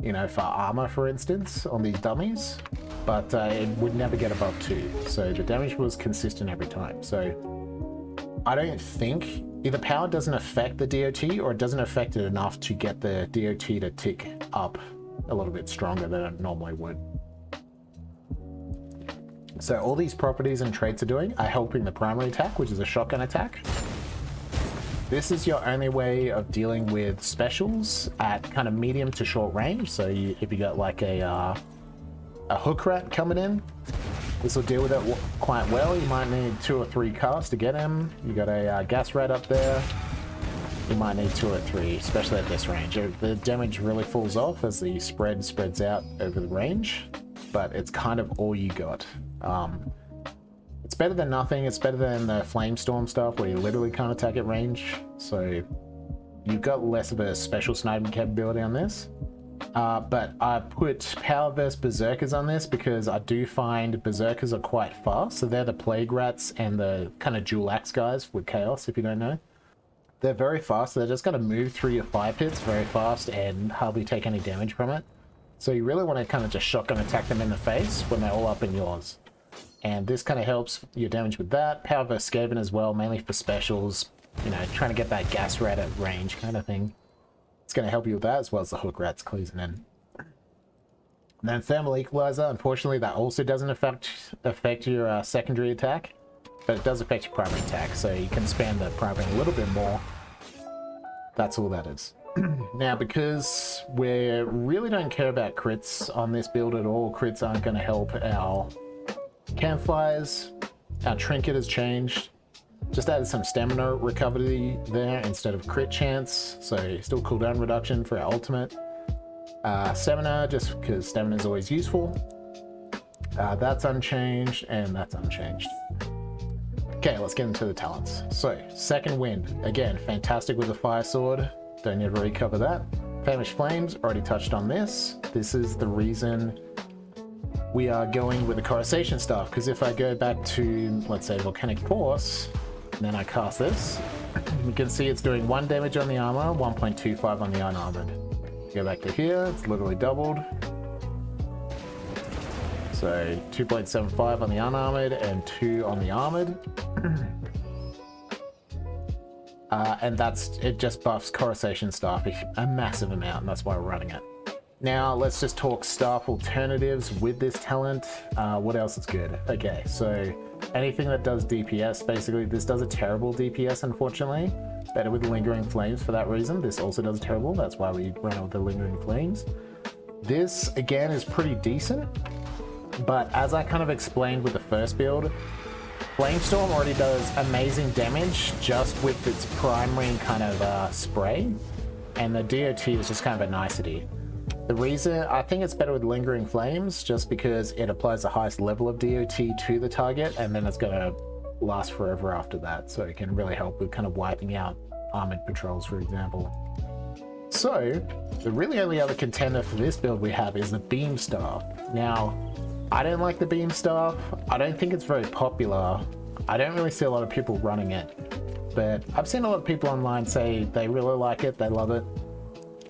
You know, for armor, for instance, on these dummies, but it would never get above 2. So the damage was consistent every time. So I don't think either power doesn't affect the DOT or it doesn't affect it enough to get the DOT to tick up a little bit stronger than it normally would. So all these properties and traits are helping the primary attack, which is a shotgun attack. This is your only way of dealing with specials at kind of medium to short range. So if you got like a hook rat coming in, this will deal with it quite well. You might need 2 or 3 casts to get him. You got a gas rat up there. You might need 2 or 3, especially at this range. The damage really falls off as the spreads out over the range, but it's kind of all you got. It's better than nothing. It's better than the Flamestorm stuff where you literally can't attack at range. So you've got less of a special sniping capability on this. But I put Power vs Berserkers on this because I do find Berserkers are quite fast. So they're the Plague Rats and the kind of dual axe guys with Chaos, if you don't know. They're very fast. So they're just going to move through your 5 hits very fast and hardly take any damage from it. So you really want to kind of just shotgun attack them in the face when they're all up in yours. And this kind of helps your damage with that. Power vs Skaven as well, mainly for specials. You know, trying to get that gas rat at range kind of thing. It's going to help you with that as well as the hook rats closing in. And then Thermal Equalizer, unfortunately that also doesn't affect your secondary attack, but it does affect your primary attack, so you can spam the primary a little bit more. That's all that is. Now, because we really don't care about crits on this build at all, crits aren't going to help our campfires. Our trinket has changed. Just added some stamina recovery there instead of crit chance, so still cooldown reduction for our ultimate. Stamina, just because stamina is always useful. That's unchanged, and that's unchanged. Okay, let's get into the talents. So, Second Wind, again, fantastic with the Fire Sword. Don't need to recover that. Famished Flames, already touched on this. This is the reason we are going with the Coruscation Staff, because if I go back to, let's say, Volcanic Force, and then I cast this, you can see it's doing 1 damage on the armor, 1.25 on the unarmored. Go back to here, it's literally doubled. So 2.75 on the unarmored and 2 on the armored. And it just buffs Coruscation Staff a massive amount, and that's why we're running it. Now let's just talk staff alternatives with this talent. What else is good? Okay, so anything that does DPS, basically. This does a terrible DPS, unfortunately. Better with Lingering Flames for that reason. This also does terrible, that's why we run it with the Lingering Flames. This, again, is pretty decent, but as I kind of explained with the first build, Flamestorm already does amazing damage just with its primary kind of spray. and the DOT is just kind of a nicety. The reason I think it's better with Lingering Flames, just because it applies the highest level of DOT to the target, and then it's going to last forever after that, so it can really help with kind of wiping out armored patrols, for example. So the really only other contender for this build we have is the Beam Staff. Now, I don't like the Beam Staff. I don't think it's very popular. I don't really see a lot of people running it, but I've seen a lot of people online say they really like it, they love it.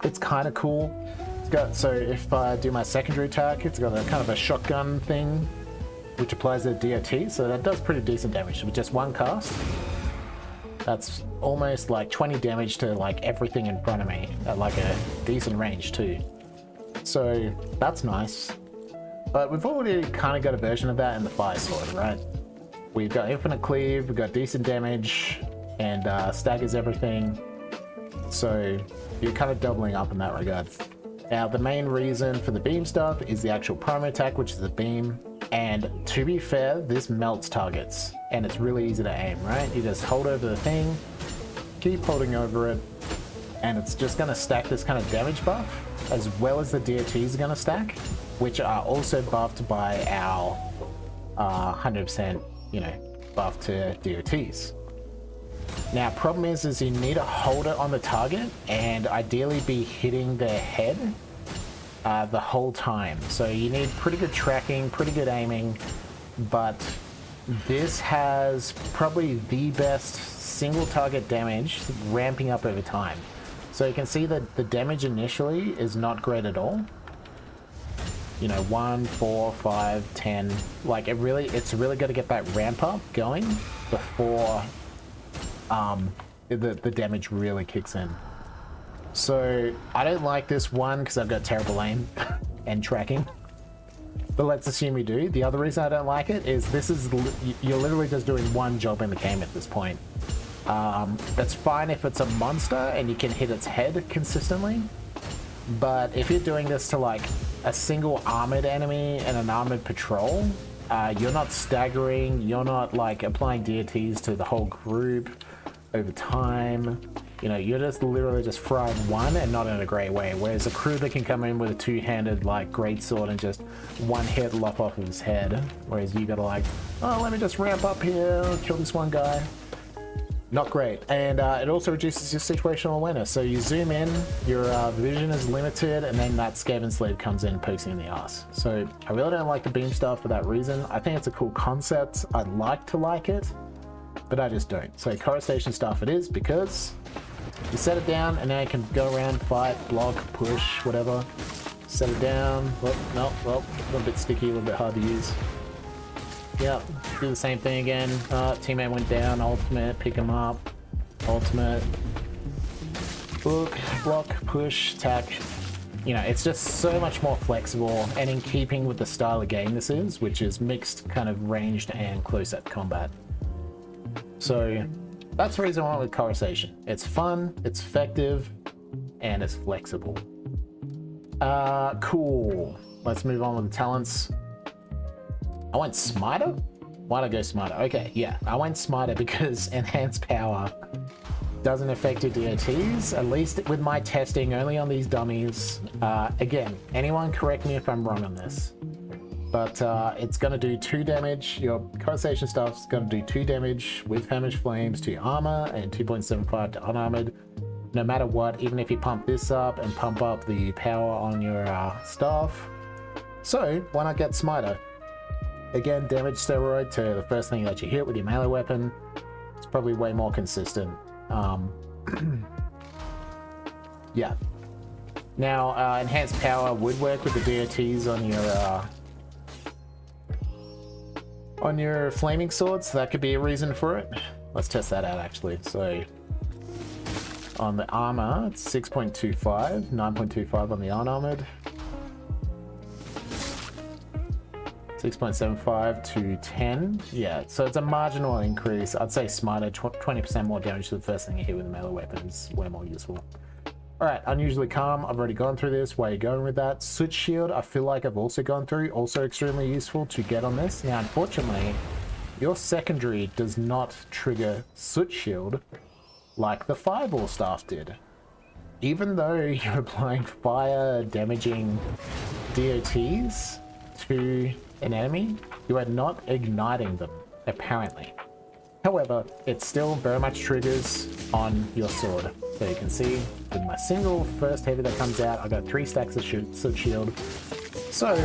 It's kind of cool. It's got, so if I do my secondary attack, it's got a kind of a shotgun thing which applies the DOT, so that does pretty decent damage with just one cast. That's almost like 20 damage to like everything in front of me at like a decent range too. So that's nice. But we've already kind of got a version of that in the Fire Sword, right? We've got infinite cleave, we've got decent damage, and staggers everything. So you're kind of doubling up in that regard. Now the main reason for the beam stuff is the actual primary attack, which is the beam. And to be fair, this melts targets, and it's really easy to aim, right? You just hold over the thing, keep holding over it, and it's just going to stack this kind of damage buff, as well as the DOTs are going to stack, which are also buffed by our 100%, buff to DOTs. Now, problem is you need to hold it on the target, and ideally be hitting their head the whole time. So you need pretty good tracking, pretty good aiming, but this has probably the best single target damage ramping up over time. So you can see that the damage initially is not great at all. 1, 4, 5, 10. Like it's really got to get that ramp up going before the damage really kicks in. So I don't like this one because I've got terrible aim and tracking, but let's assume we do. The other reason I don't like it is you're literally just doing one job in the game at this point. That's fine if it's a monster and you can hit its head consistently, but if you're doing this to like a single armored enemy and an armored patrol, you're not staggering, you're not like applying DOTs to the whole group over time. You're just literally just frying one, and not in a great way. Whereas a crew that can come in with a two-handed like greatsword and just one hit lop off of his head. Whereas you gotta like, oh, let me just ramp up here, kill this one guy. Not great. And it also reduces your situational awareness. So you zoom in, your vision is limited, and then that Skaven Slave comes in, pokes you in the ass. So I really don't like the beam stuff for that reason. I think it's a cool concept. I'd like to like it, but I just don't. So Coruscation stuff it is, because you set it down and now you can go around, fight, block, push, whatever. Set it down. Well, a little bit sticky, a little bit hard to use. Yep, do the same thing again. Teammate went down, ultimate, pick him up, ultimate, block, push, attack. It's just so much more flexible and in keeping with the style of game this is, which is mixed kind of ranged and close-up combat. So that's the reason I went with Coruscation. It's fun, it's effective, and it's flexible. Cool. Let's move on with the talents. I went Smiter? Why'd I go Smiter? Okay, yeah, I went Smiter because Enhanced Power doesn't affect your DOTs, at least with my testing only on these dummies. Again, anyone correct me if I'm wrong on this, but it's going to do 2 damage. Your Coruscation stuff's going to do 2 damage with Famished Flames to your armor and 2.75 to unarmored, no matter what, even if you pump this up and pump up the power on your staff. So why not get Smiter? Again, damage steroid to the first thing that you hit with your melee weapon. It's probably way more consistent. Yeah. Now, Enhanced Power would work with the DOTs on your flaming swords, so that could be a reason for it. Let's test that out actually. So on the armor, it's 6.25, 9.25 on the unarmored. 6.75 to 10. Yeah, so it's a marginal increase. I'd say Smiter, 20% more damage to the first thing you hit with a melee weapon is way more useful. Alright, Unusually Calm. I've already gone through this. Why are you going with that? Soot Shield, I feel like I've also gone through. Also extremely useful to get on this. Now, unfortunately, your secondary does not trigger Soot Shield like the Fireball Staff did. even though you're applying fire damaging DOTs to an enemy, you are not igniting them, apparently. However, it still very much triggers on your sword. So you can see with my single first heavy that comes out, I got 3 stacks of soot shield. So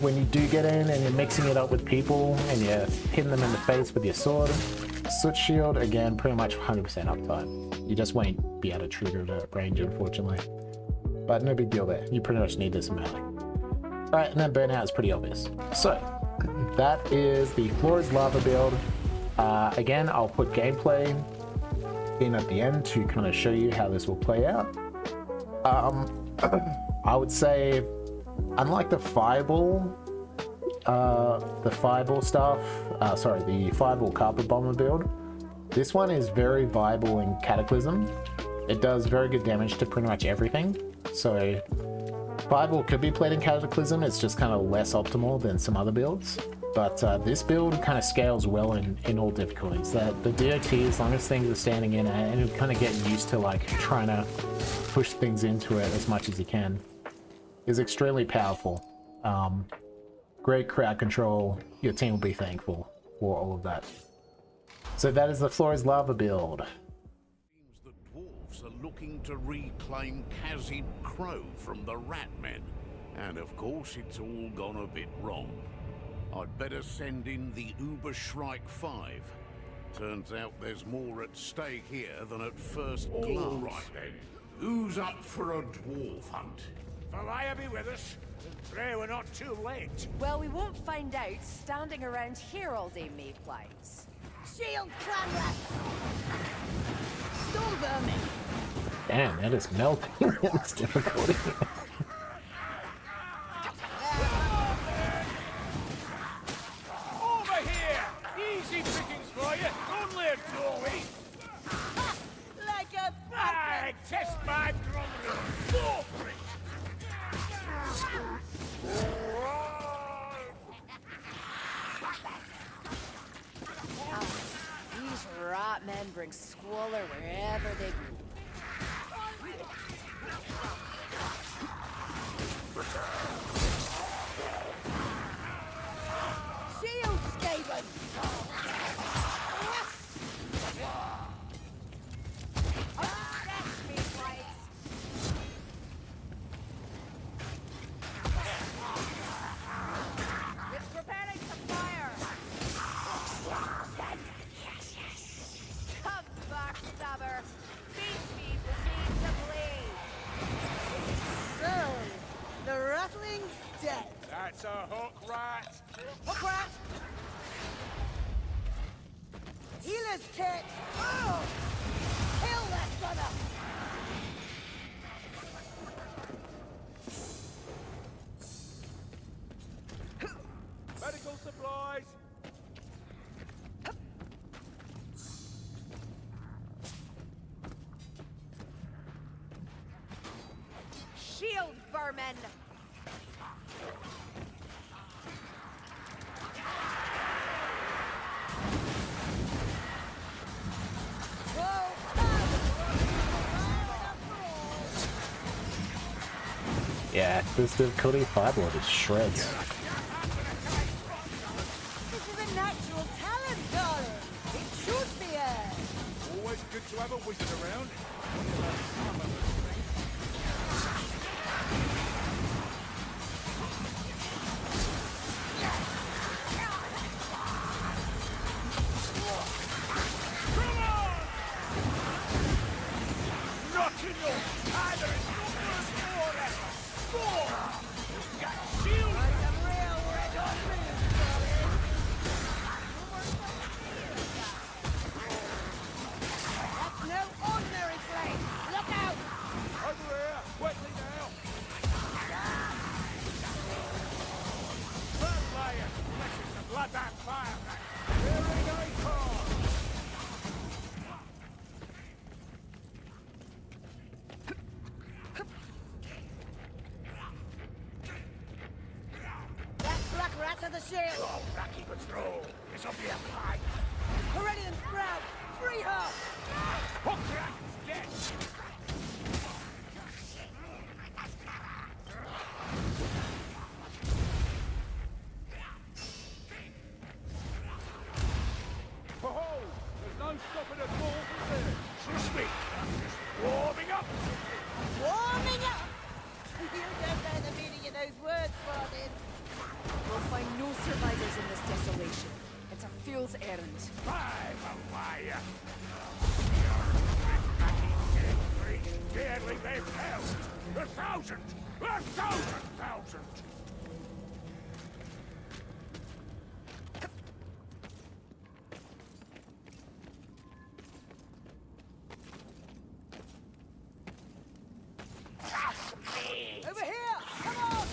when you do get in and you're mixing it up with people and you're hitting them in the face with your sword, soot shield, again, pretty much 100% uptime. You just won't be able to trigger it at range, unfortunately. But no big deal there. You pretty much need this in melee. Alright, and then burnout is pretty obvious. So, that is the Floor is Lava build. Again, I'll put gameplay in at the end to kind of show you how this will play out. I would say, unlike the Fireball stuff, the Fireball Carpet Bomber build, this one is very viable in Cataclysm. It does very good damage to pretty much everything. So Fireball could be played in Cataclysm, it's just kind of less optimal than some other builds. But this build kind of scales well in all difficulties. The DOT, as long as things are standing in it, and you kind of get used to like trying to push things into it as much as you can, is extremely powerful. Great crowd control. Your team will be thankful for all of that. So that is the Floor is Lava build. Seems the dwarves are looking to reclaim Kazid Crow from the Ratmen. And of course it's all gone a bit wrong. I'd better send in the Uberschreik 5. Turns out there's more at stake here than at first glance. All right then. Who's up for a dwarf hunt? Valaya be with us. Pray we're not too late. Well, we won't find out standing around here all day, Mayflies. Shield clan rats! Storm vermin! Damn, that is melting. That's difficult. Over here! Easy pickings for you. Only a doorway. Like a I test my grumbling. Go for it! These rat men bring squalor wherever they go. Shield Skaven! It's preparing to fire! Come back, Stabber! Feast me proceed to bleed! So, the rattling's dead. That's a hook rat. Hook rat! Healer's kit! Oh! Kill that brother! Medical supplies. Shield vermin! Yeah, this difficulty, Fireball just shreds. This is a natural talent, darling! It should be a... Always good to have a wizard around. Shield! Oh, Rocky Patrol! This will be a fight! Heredian Sprout! Free her! Hook rat's dead! will find no survivors in this desolation. It's a fool's errand. I'm a liar. Barely they've held. 1,000! 1,000! Over here! Come on!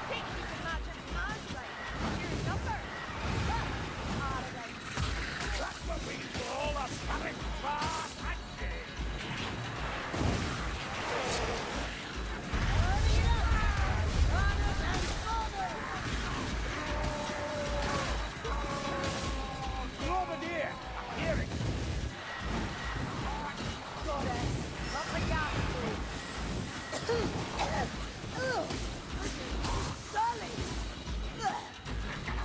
Think you can match a man's right? Here's number. That's what we call a panic bar handshake. Bombardier! I'm hearing. Goddess. Lots of gas. Sully.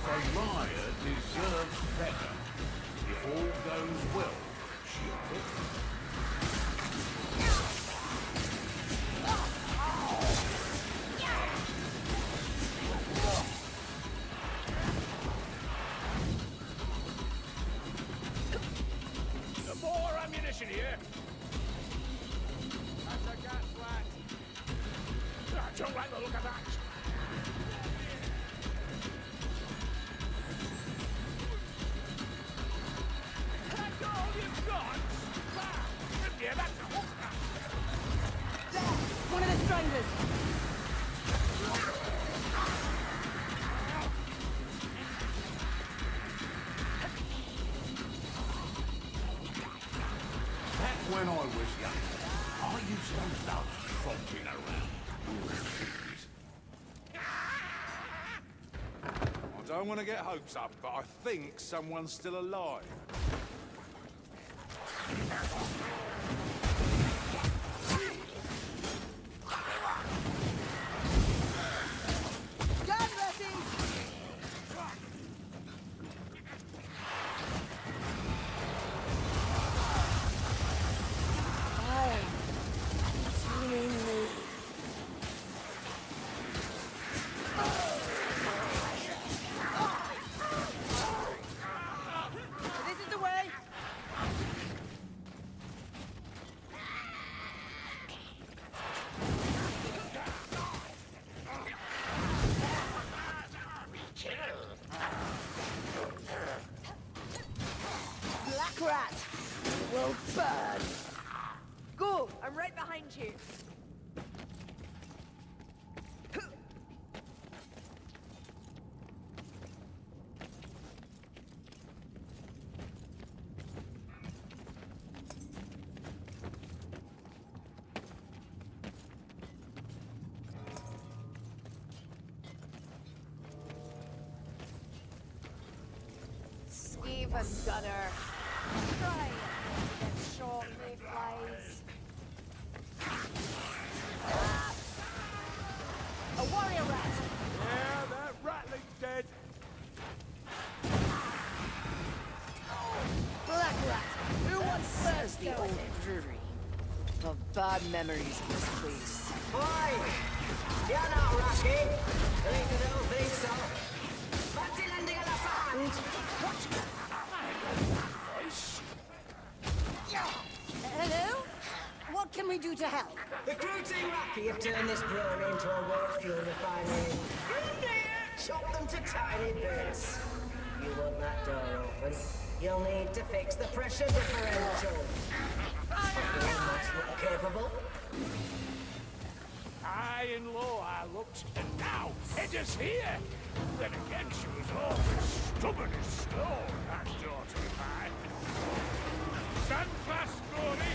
Faria deserves better. If all goes well, she'll get More ammunition here. That's a gas flat. I don't like the look of that. That's all you've got? Yeah, that's a hooker. One of the strangers! Back when I was young, I used to love tromping around. I don't want to get hopes up, but I think someone's still alive. Gun ready! This is the way! Black rat! Will burn! Go. I'm right behind you. Even gunner. Try it. Get short mayflies. A warrior rat. Yeah, that ratling's dead. Black rat! Who wants first the old brewery? Of bad memories of this place. Oi! You're not Rocky. At least I don't think so. Fancy lending us a hand? Hello? What can we do to help? The crew team Rocky have turned this brewery into a world fuel refinery. Chop them to tiny bits. If you want that door open, you'll need to fix the pressure differential. That's not capable. High and low I looked, and now it is here. Then again, she was always stubborn as stone, that daughter of mine. Sun-class glory.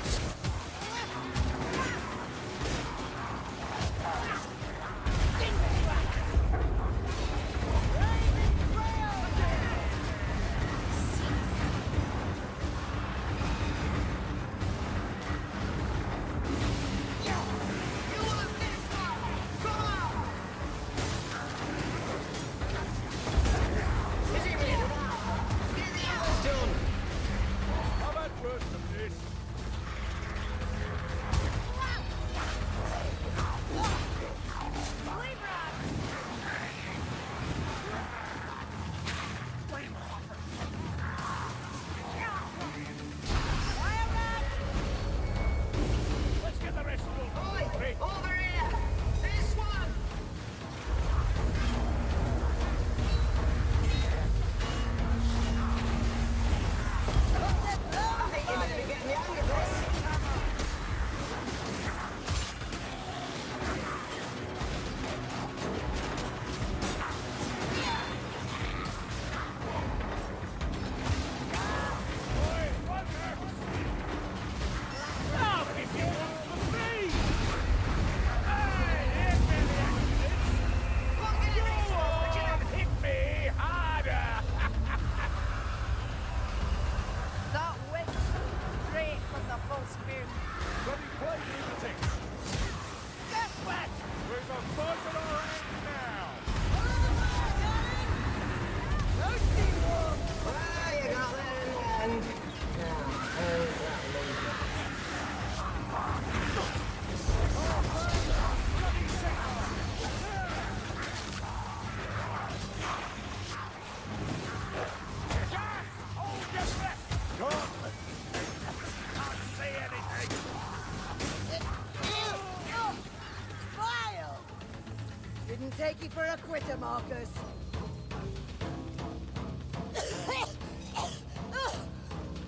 quitter, Marcus.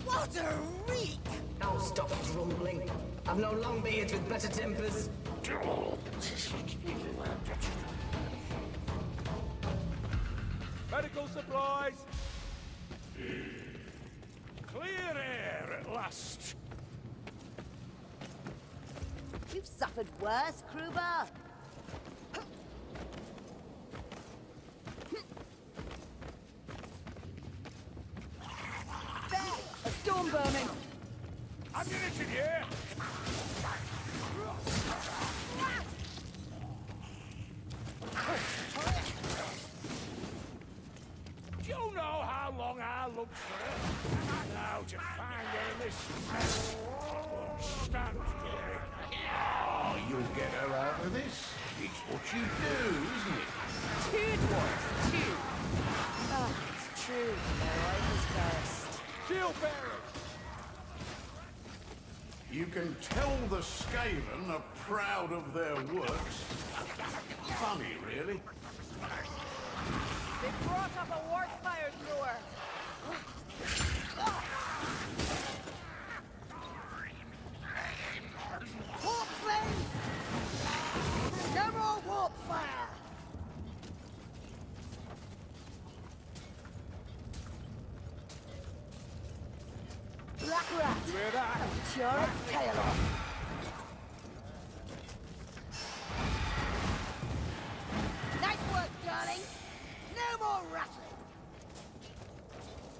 What a reek! Oh, stop grumbling. I've no long beards with better tempers. Medical supplies! Clear air at last! You've suffered worse, Kruber. There! A storm burning! Ammunition here! Do you know how long I looked for her? Now to find her in this mess won't stand for it. Oh, you'll get her out of this. It's what you do, isn't it? 2 dwarfs, 2. Ah, it's true. My life is cursed. Shield bearer! You can tell the Skaven are proud of their works. Funny, really. They brought up a wart fire thrower. Warp flames! No more warp fire! Black rat! You hear that? Tear its tail off! Nice work, darling! No more rattling!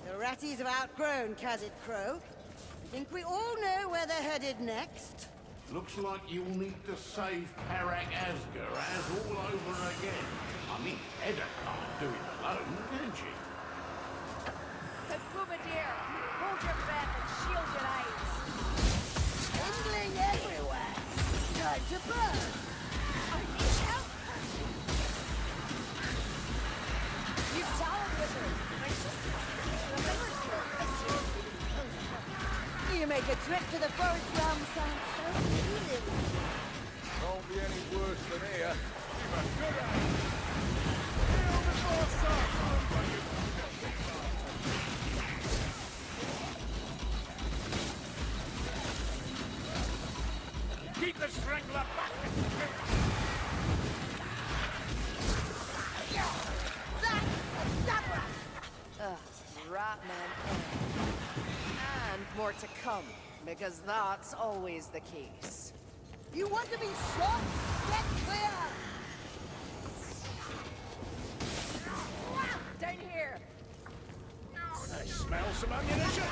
The ratties have outgrown Cont'd Crow. I think we all know where they're headed next. Looks like you'll need to save Parak Asgar as all over again. I mean, Edda can't do it alone, can she? Kruber dear, hold your breath and shield your eyes. Trembling everywhere. Time to burn. I need help. You've towered with her. My sister remembers her. You make a trip to the forest realm sound so appealing. Won't be any worse than here. You've a good aim. Feel the force up! Keep the strangler back! That's a stabber! Ugh, Ratman. And more to come, because that's always the case. You want to be shot? Get clear! Down here! I smell some ammunition!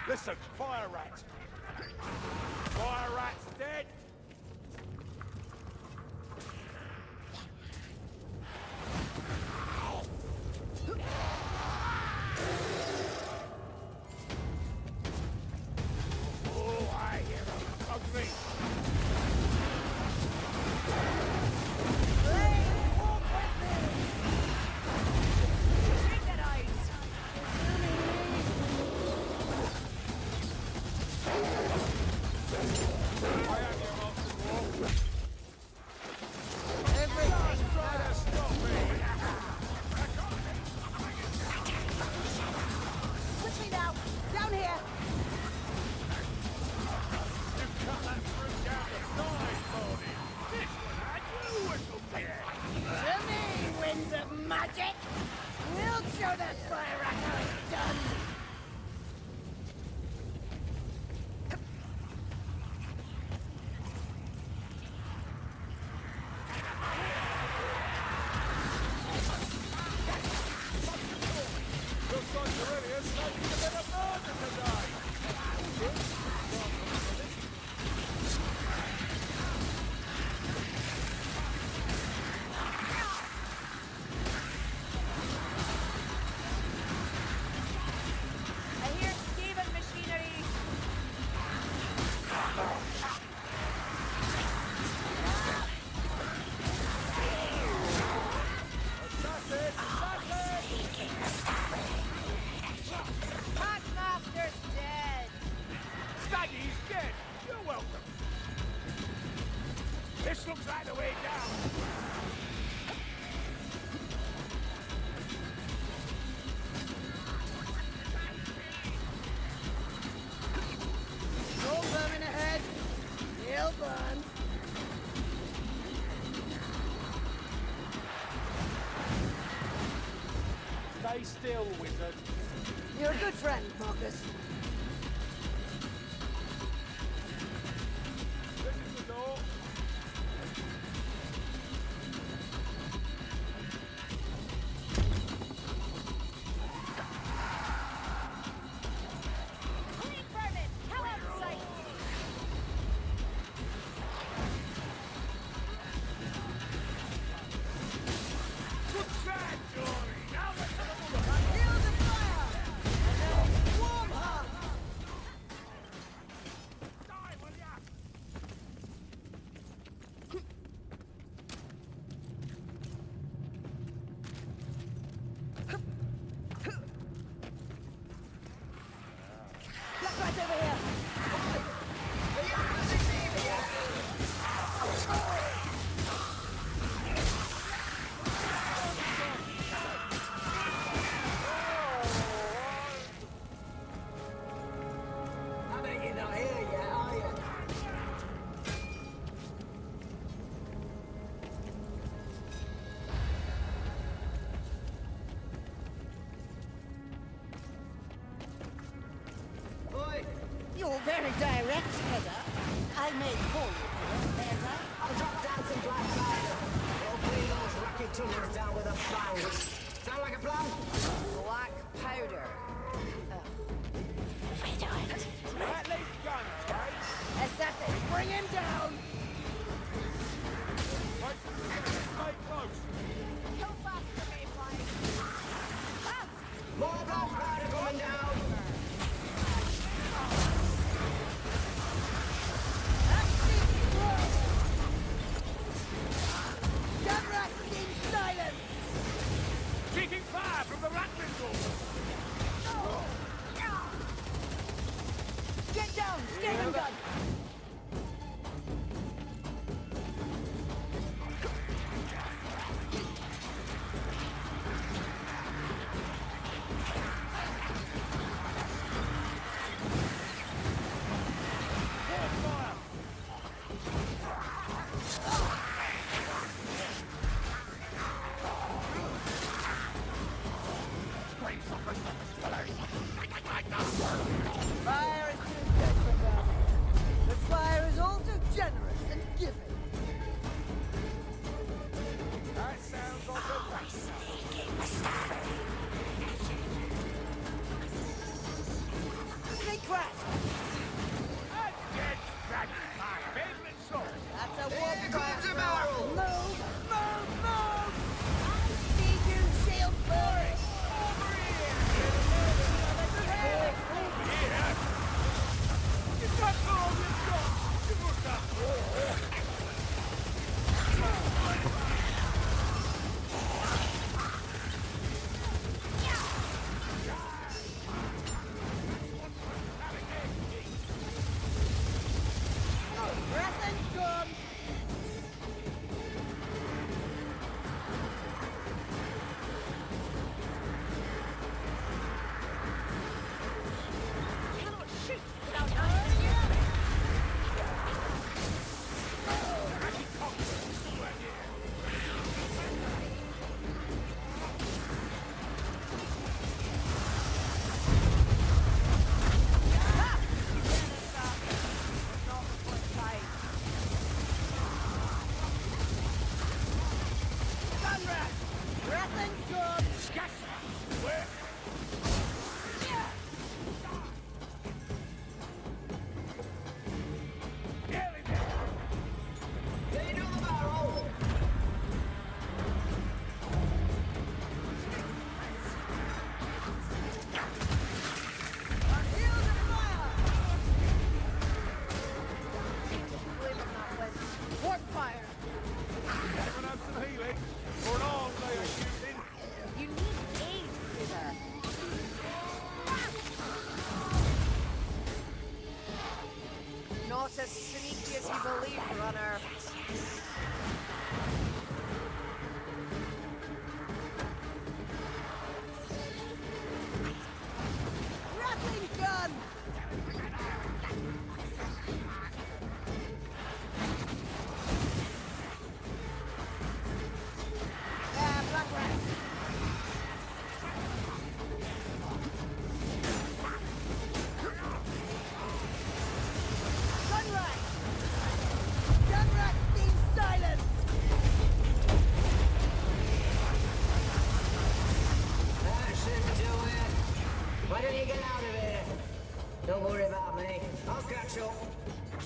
Listen, fire rat! Fire rat's dead! Oh, I hear them ugly! Take that eyes! I am your monster dwarf! Everything! Try to stop me! Quickly now! Down here! You cut that fruit down to 9, Barney! This one had you whistle there! To me, winds of magic! We'll show that fire rat how it's done! Looks like Aurelius making a bit of murder today! Stay still, wizard. You're a good friend, Marcus. This is the door. Clean vermin! Hell out of sight! Good shot, Jory. Now let's have a look. Feel the fire! And now, warm hug! Die, will ya? Black Rat's over here! I bet you're not here yet, are you? Oi! You're very direct, Heather. I may call you Heather. I'll drop down some black powder. It'll bring those racket tunnels down with a bang. Sound like a plan? Black powder. At least gun, right? Assassin, bring him down! Wait, stay close. Go fast for me, flying. Ah! More black powder coming down. Gun rats in silence! Taking fire from the rat window. Get down! Scaling gun!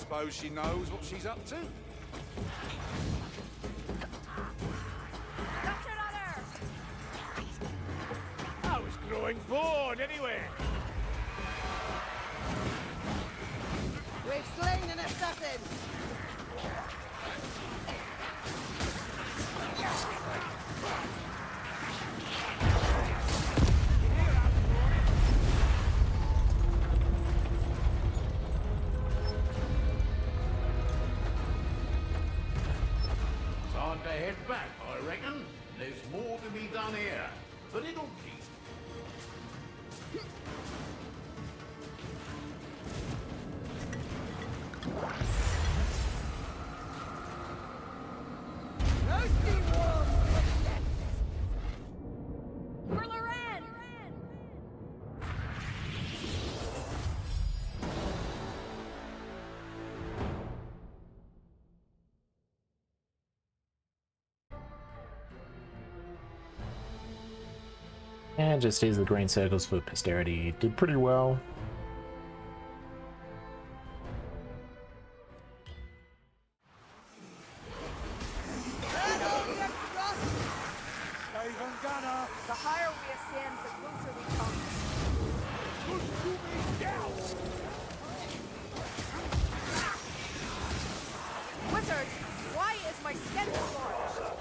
suppose she knows what she's up to. I was growing bored anyway. We've slain an assassin. Time to head back, I reckon. There's more to be done here, but it'll keep. Roasting warm footsteps. For Loren! And just use the green circles for posterity. Did pretty well. Even gunner. The higher we ascend, the closer we come. Wizard, why is my skin scorched?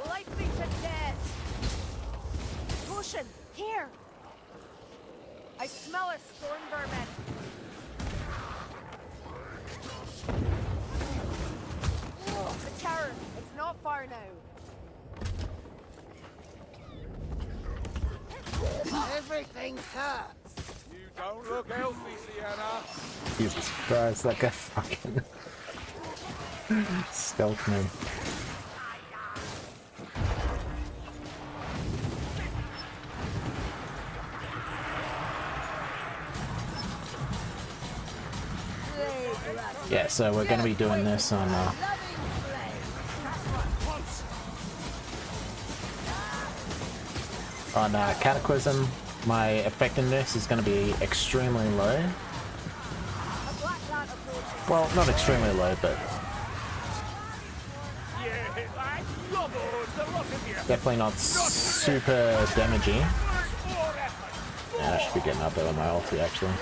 Light me to death. Potion, here. I smell a storm vermin. Oh, the tower. It's not far now. Everything hurts. You don't look healthy, Sienna. Jesus Christ, that guy fucking stealth man. Yeah, so we're going to be doing this on Cataclysm. My effectiveness is going to be extremely low. Well, not extremely low, but definitely not super damaging. Yeah, I should be getting up there on my ulti actually.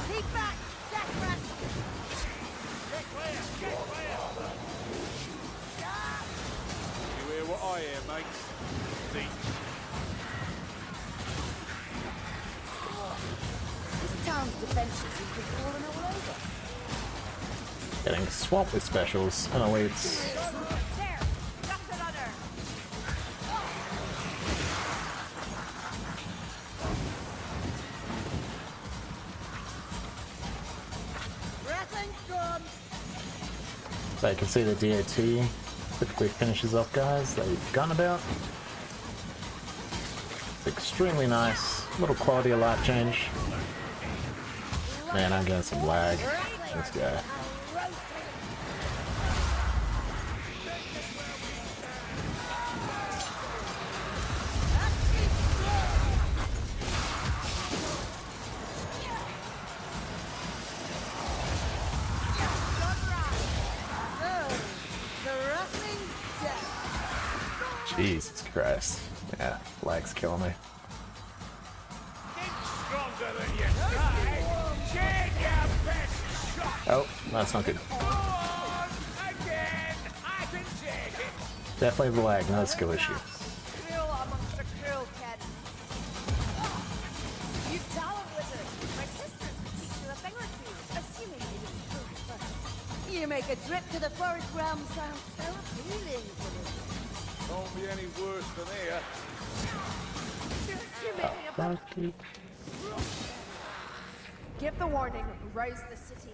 Keep back, Jackrat. You hear what I hear, mate? This town's defenses have been falling all over. Getting swamped with specials and elites. There, just another. Rattling storms. So you can see the DOT typically finishes off guys that we've gone about. It's extremely nice. Little quality of life change. Man, I'm getting some lag. This guy. Jesus Christ. Yeah, lag's killing me. Oh, that's not good. Definitely the lag, not a skill issue. Cruel amongst the cruel, kid. You talent wizard. My sisters could teach you a thing or two, assuming you didn't prove it first. You make a trip to the forest realm sound so appealing to me. Don't be any worse than here. You're making a Funky. Give the warning, rise the city.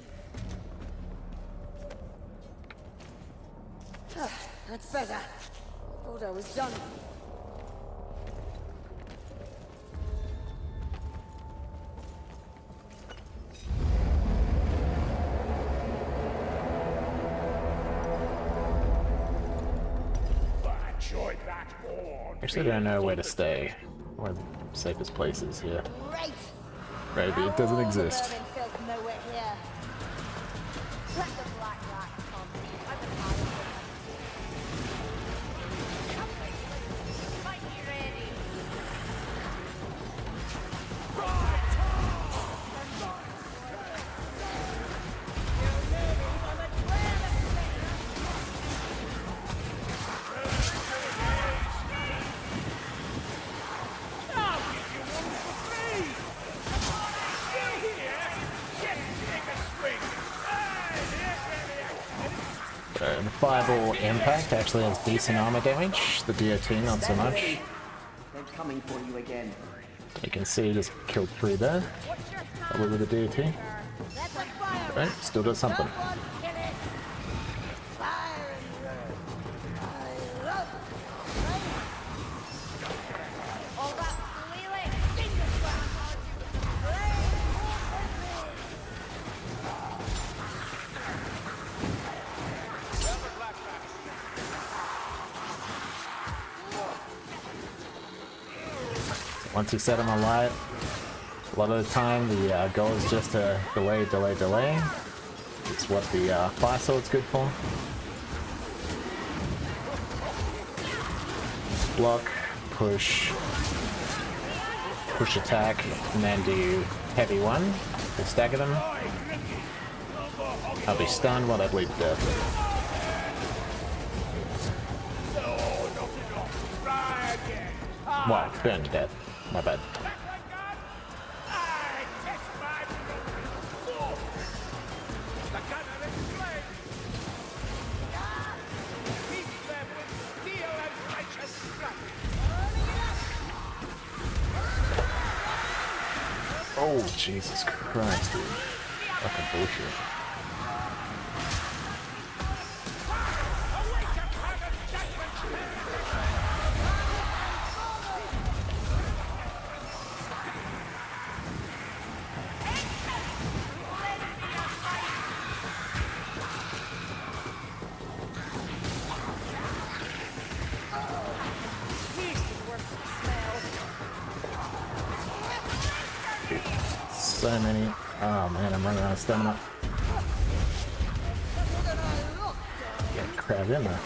That's better. Thought I was done. Actually, I don't know where to stay. Where the safest place is here. Great. Maybe it doesn't exist. Vermin filth nowhere here. Let the black rat come. I've been hiding from them. Might be ready. The fireball impact actually has decent armor damage. The DOT not so much. They're coming for you again. You can see just killed 3 there. Probably with the DOT. Right, still does something. Once you set them alight, a lot of the time the goal is just to delay. It's what the fire sword's good for. Block, push attack, and then do heavy one to stagger them. I'll be stunned while they bleed to death. Well, burn to death. My bad. Oh, Jesus Christ, dude. Fucking bullshit. So many. Oh man, I'm running out of stamina. Get crab in there.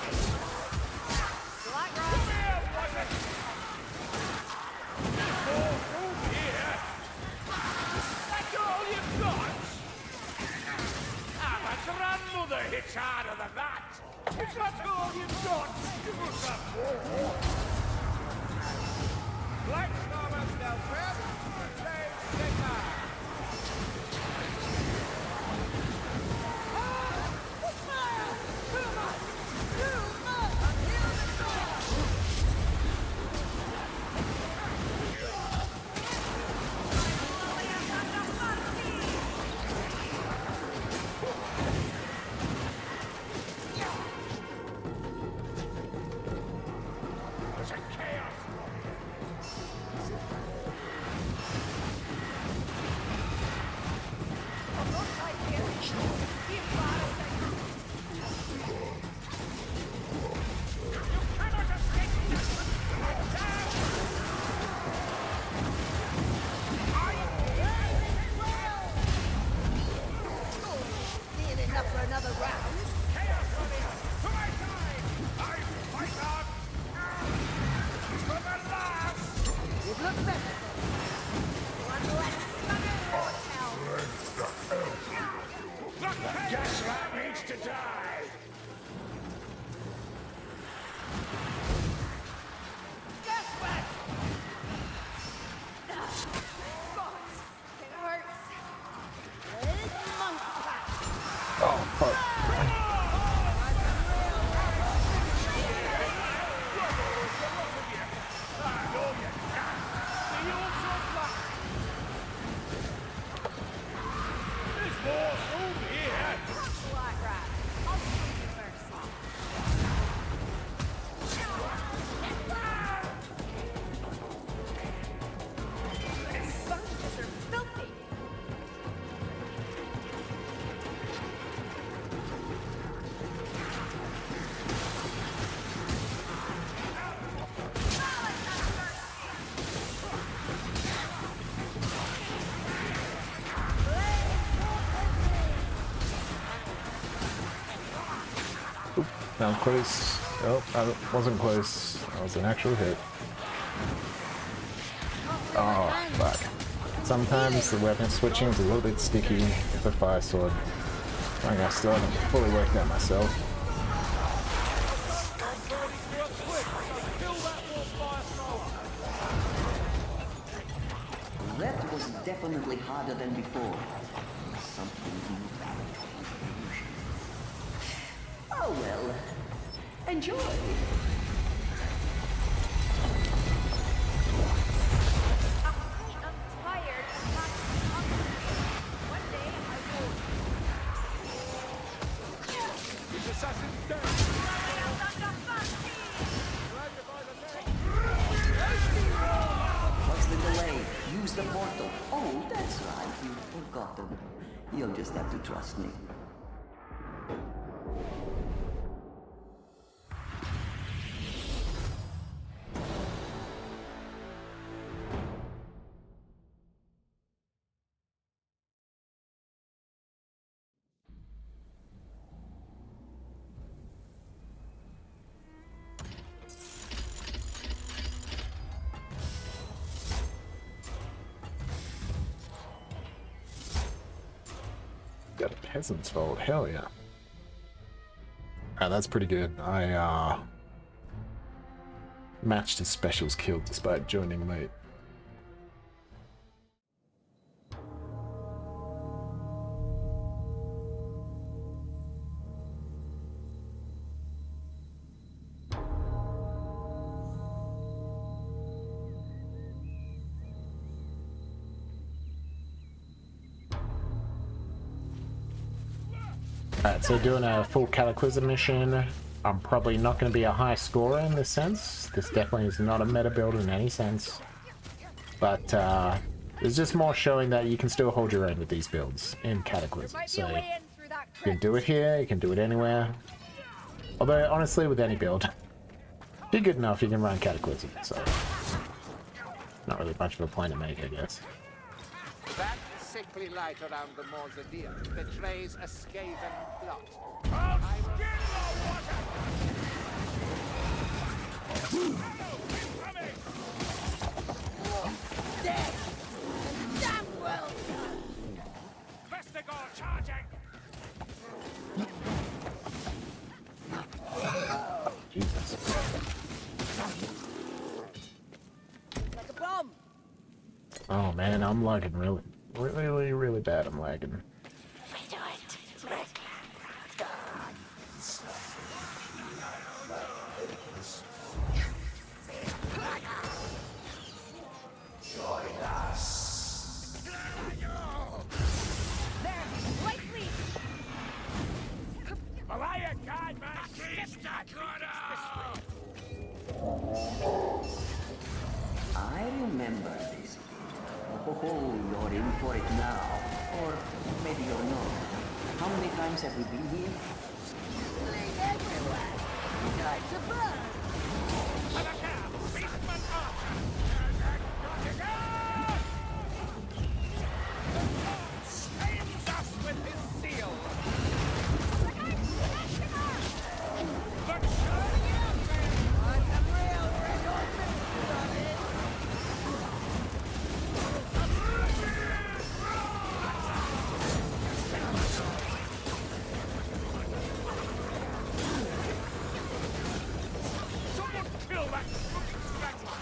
Grandmother hits harder than that. Is that all you've got? Give us that more. Black Stormers dealt with. Play Sienna. That was close. Oh, that wasn't close. That was an actual hit. Oh, fuck. Sometimes the weapon switching is a little bit sticky with the fire sword. I still haven't fully worked out myself. That was definitely harder than before. Something new. Oh well. Enjoy. I'm tired of not one day I will. This assassin's dead. What's the delay? Use the portal. Oh, that's right. You've forgotten. You'll just have to trust me. Got a peasant's vault, hell yeah. That's pretty good. I matched his specials kill despite joining late. Alright, so doing a full Cataclysm mission. I'm probably not going to be a high scorer in this sense. This definitely is not a meta build in any sense. But it's just more showing that you can still hold your own with these builds in Cataclysm. So you can do it here, you can do it anywhere. Although, honestly, with any build, if you're good enough, you can run Cataclysm. So not really much of a point to make, I guess. That sickly light around the mausoleum betrays a Skaven plot. I'll skin the water! Dead! Damn well done! Vestigor charging! Jesus. Like a bomb! Oh man, I'm lagging really bad. I'm lagging. I remember this. Oh, you're in for it now. Or maybe you're not. How many times have we been here? Bleed everywhere! Time to burn! Aims us with his seal! But Want some real reinforcements, Robin? someone kill that fucking straggler!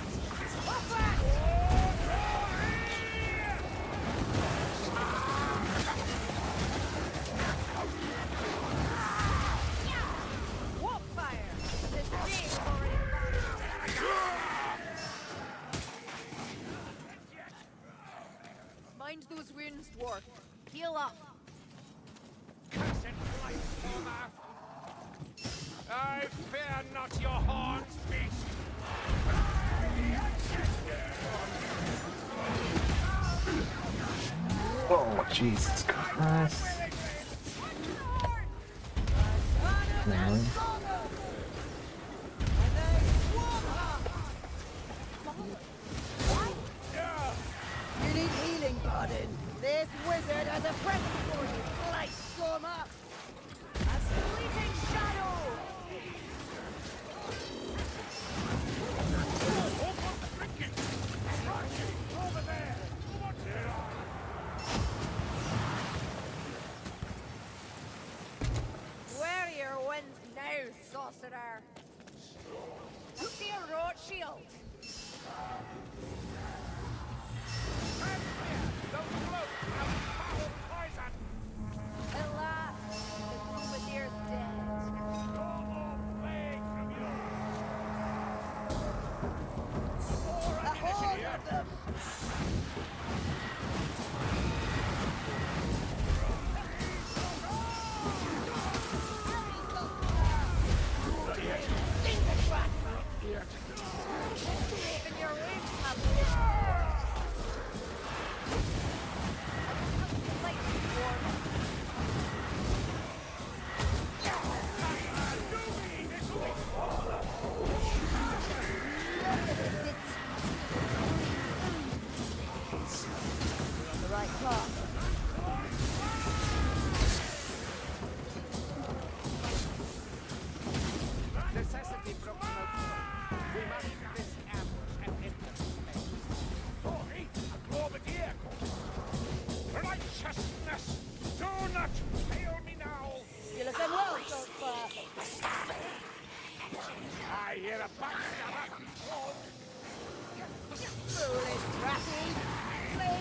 Warp fire! This being's already mind those wounds, dwarf. Heal up. Cursed blight former! I fear not your horns, beast! Oh, Jesus Christ. Man. You need healing, Pardon. This wizard has a present for you. Light storm up. A fleeting shadow.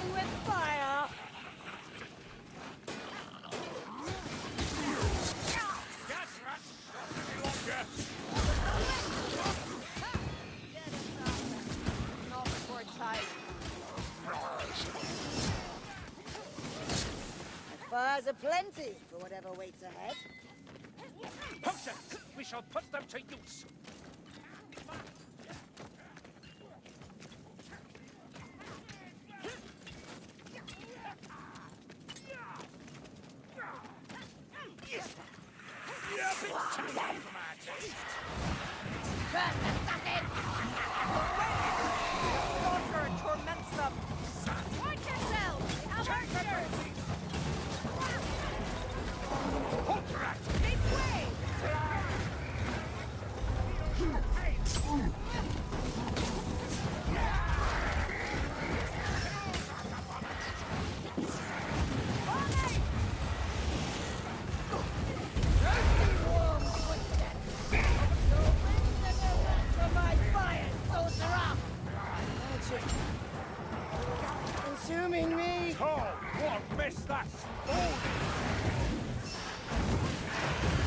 Playing with fire. That's right. Longer. Not before tide. Fires aplenty for whatever waits ahead. Potions! We shall put them to use. You're a bit too young for my taste. Curse assassin! Slaughter and torments them. Watch yourself! I'll hurt you! Make way! Consuming me! Oh, what a mess that's falling!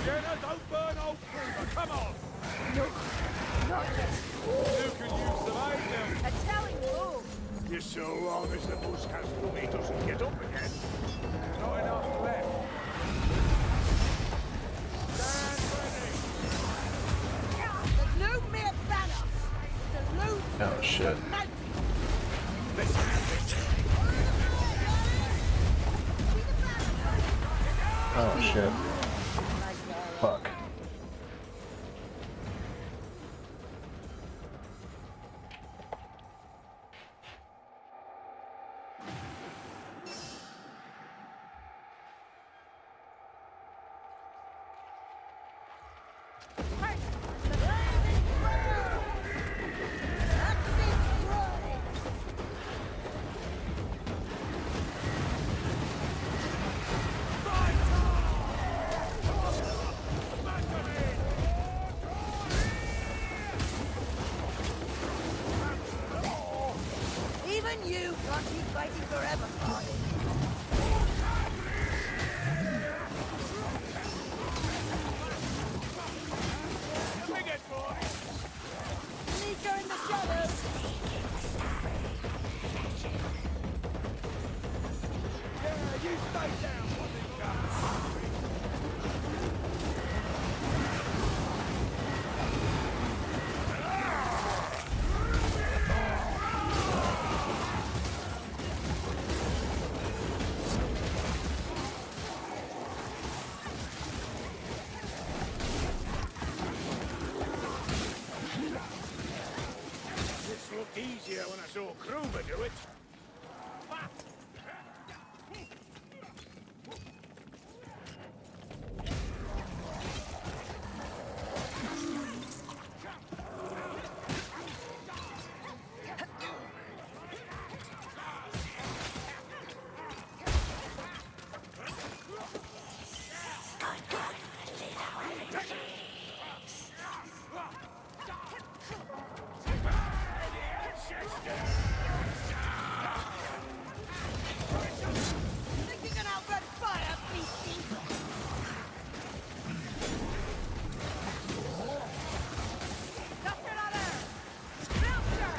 Sienna, don't burn old Cooper, come on! No, not yet. You can use the maid A telling move. You're so wrong as the bush has he doesn't get up again. Not enough left. Stand ready! There's no mere banner. It's a load. Oh shit. Oh shit. Fuck. Even you can't keep fighting forever, Marty. Bring it, boy! Sneaker in the shadows. Yeah, you stay down, This looked easier when I saw Kruber do it. Think you can outrun fire, beastie? Dust another! Filter!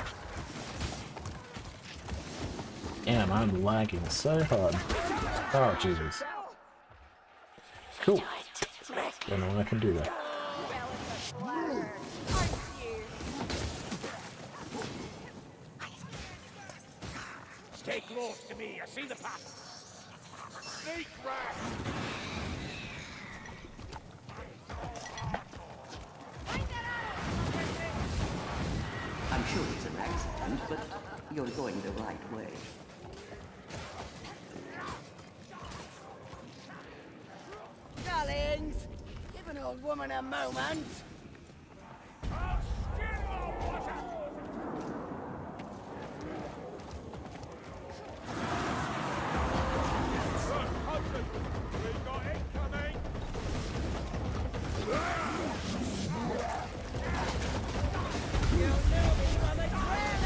Damn, I'm lagging so hard. Oh Jesus. Cool. Don't know when I can do that. Well, it's a flatter. Aren't you? Stay close to me. I see the path. Sneak rat! I'm sure it's an accident, but you're going the right way. Darlings, give an old woman a moment. We got incoming! You'll know me from a trail.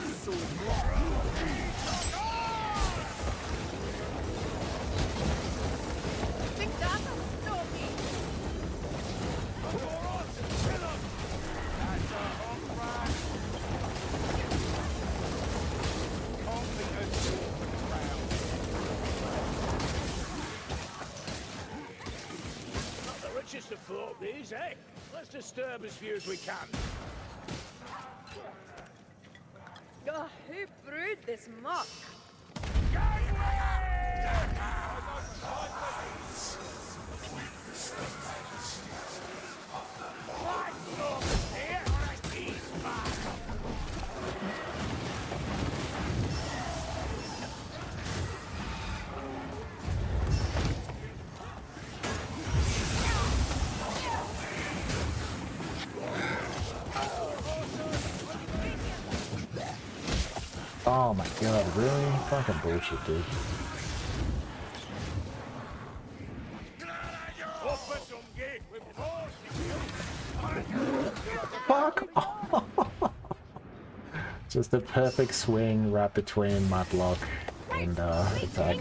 so much. Think that'll stop me. Not the richest of folk, these, eh? Let's disturb as few as we can. Oh, who brewed this muck? Oh my god, really? Fucking bullshit, dude. Fuck off! Just a perfect swing right between my block and attack.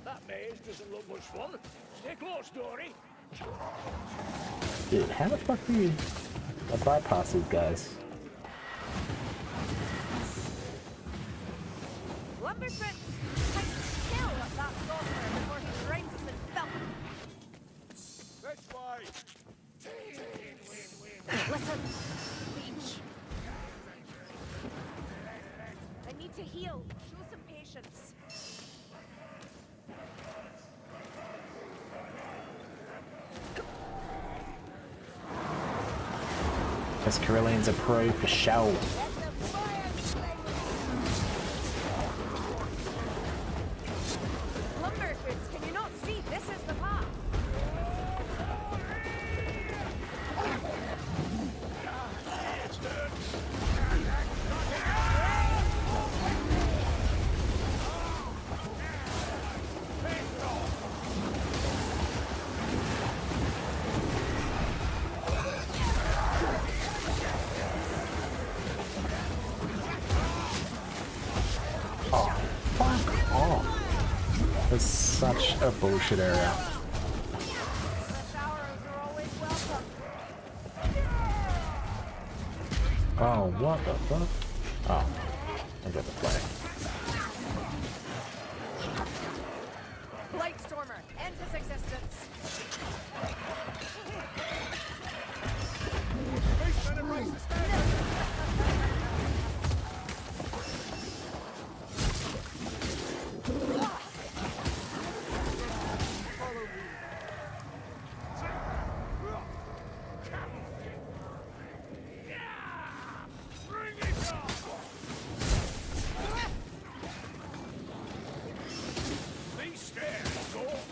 That maze doesn't look much fun. Stay close, Dory. Dude, how the fuck do you bypass these guys? Lumberfritz, I kill that sorcerer before he drowns us in filth. This way. Listen, leech. I need to heal. Show some patience. Because Carillian's a pro for show. Lumberfritz, can you not see? This is the path. Oh, fuck off. It's such a bullshit area. Fresh arrows are always welcome. Oh, what the fuck? Oh, I got the play. Blightstormer, end his existence.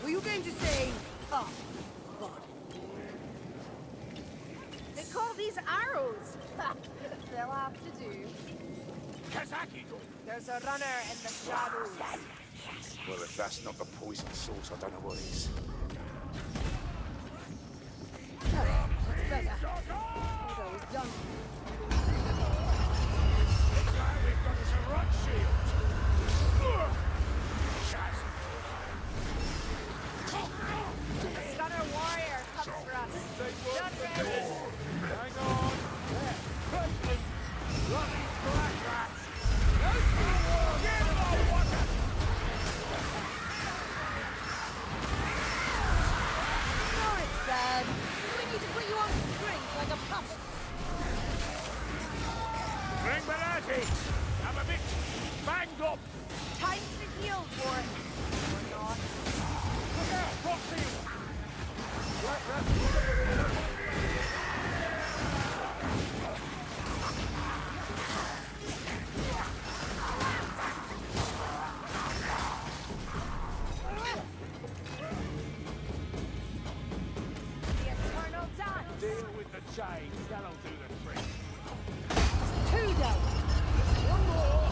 Were you going to say, oh, God? They call these arrows. They'll have to do. There's a runner in the shadows. Well, if that's not the poison source, I don't know what is. It's better. Although it's done. Gunner warrior comes for us. Done ready. Hang on. No, it's sad. We need to put you on strings like a puppet. Bring Benati! I'm a bit banged up. Time to heal for it. Or not. Look out, Rockfield! The eternal dance. Deal with the chains, that'll do the trick. Two down. One more.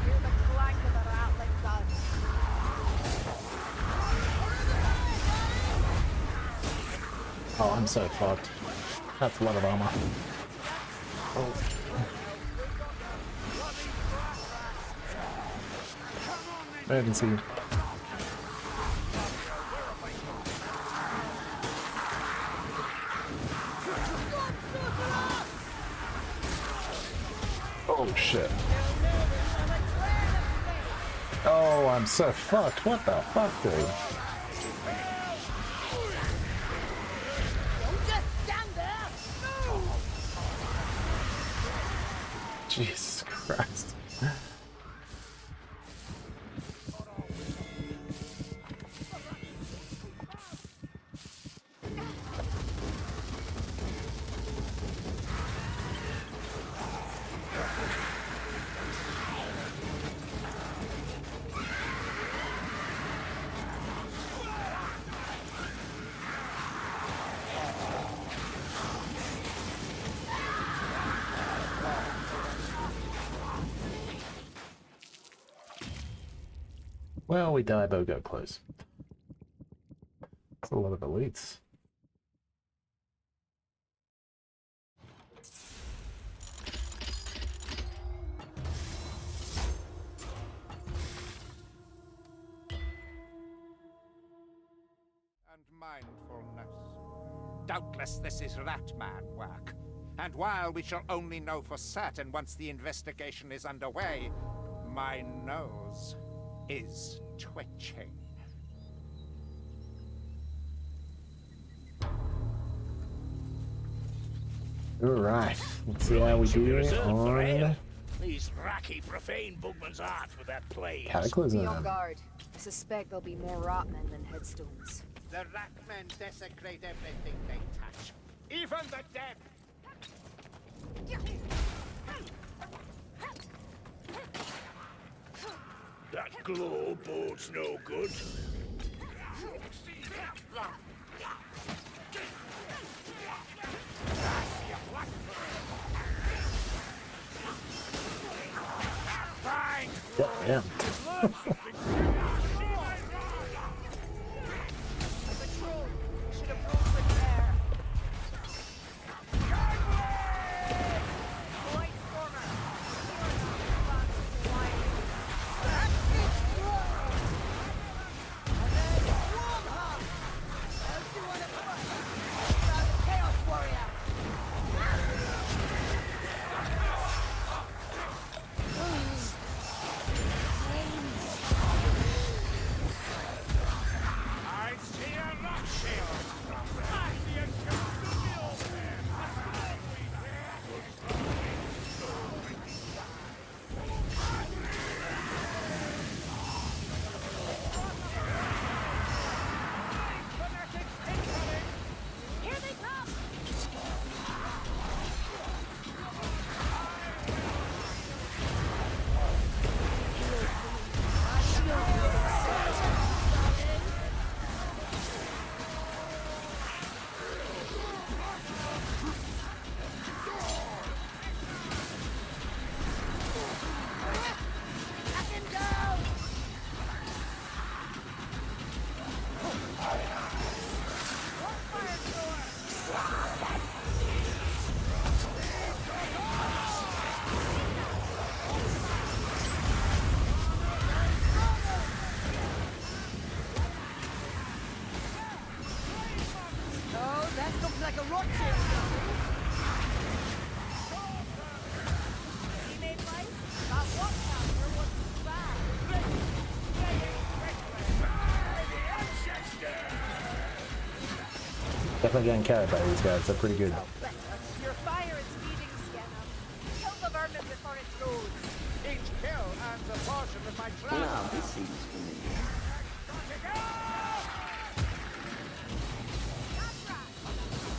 Hear the clank of the rattling guns. Oh, I'm so fucked. That's a lot of armor. Oh. Emergency. Oh shit. Oh, I'm so fucked. What the fuck, dude? Don't just stand there! Move! Jesus Christ. Well, we died, but we got close. That's a lot of elites. And mindfulness. Doubtless this is Ratman work. And while we shall only know for certain once the investigation is underway, my nose is twitching. Alright, let's see how we do on These racky, profane bugman's art with their plays. Cataclysm. Be on guard. I suspect there'll be more ratmen than headstones. The Ratmen desecrate everything they touch, even the dead. That glow bodes no good. Yeah. Definitely getting carried by these guys. They're pretty good. Your fire is feeding Sienna. Kill the vermin before it grows. Each kill adds a portion of my plan. Now, this seems familiar.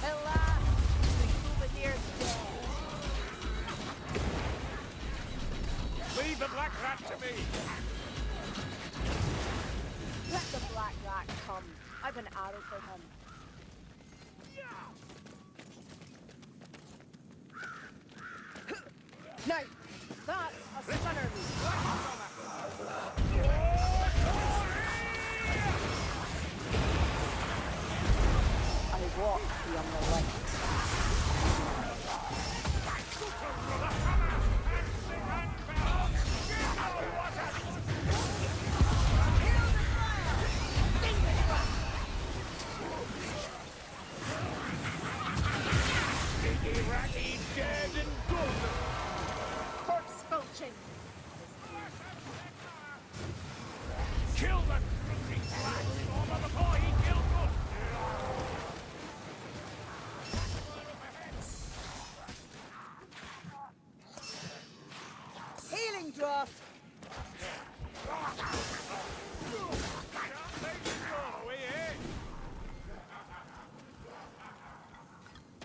Alas, the souvenir's dead. Leave the black rat to me. Let the black rat come. I've an arrow for him. No, that's a stunner move. I walk beyond the light.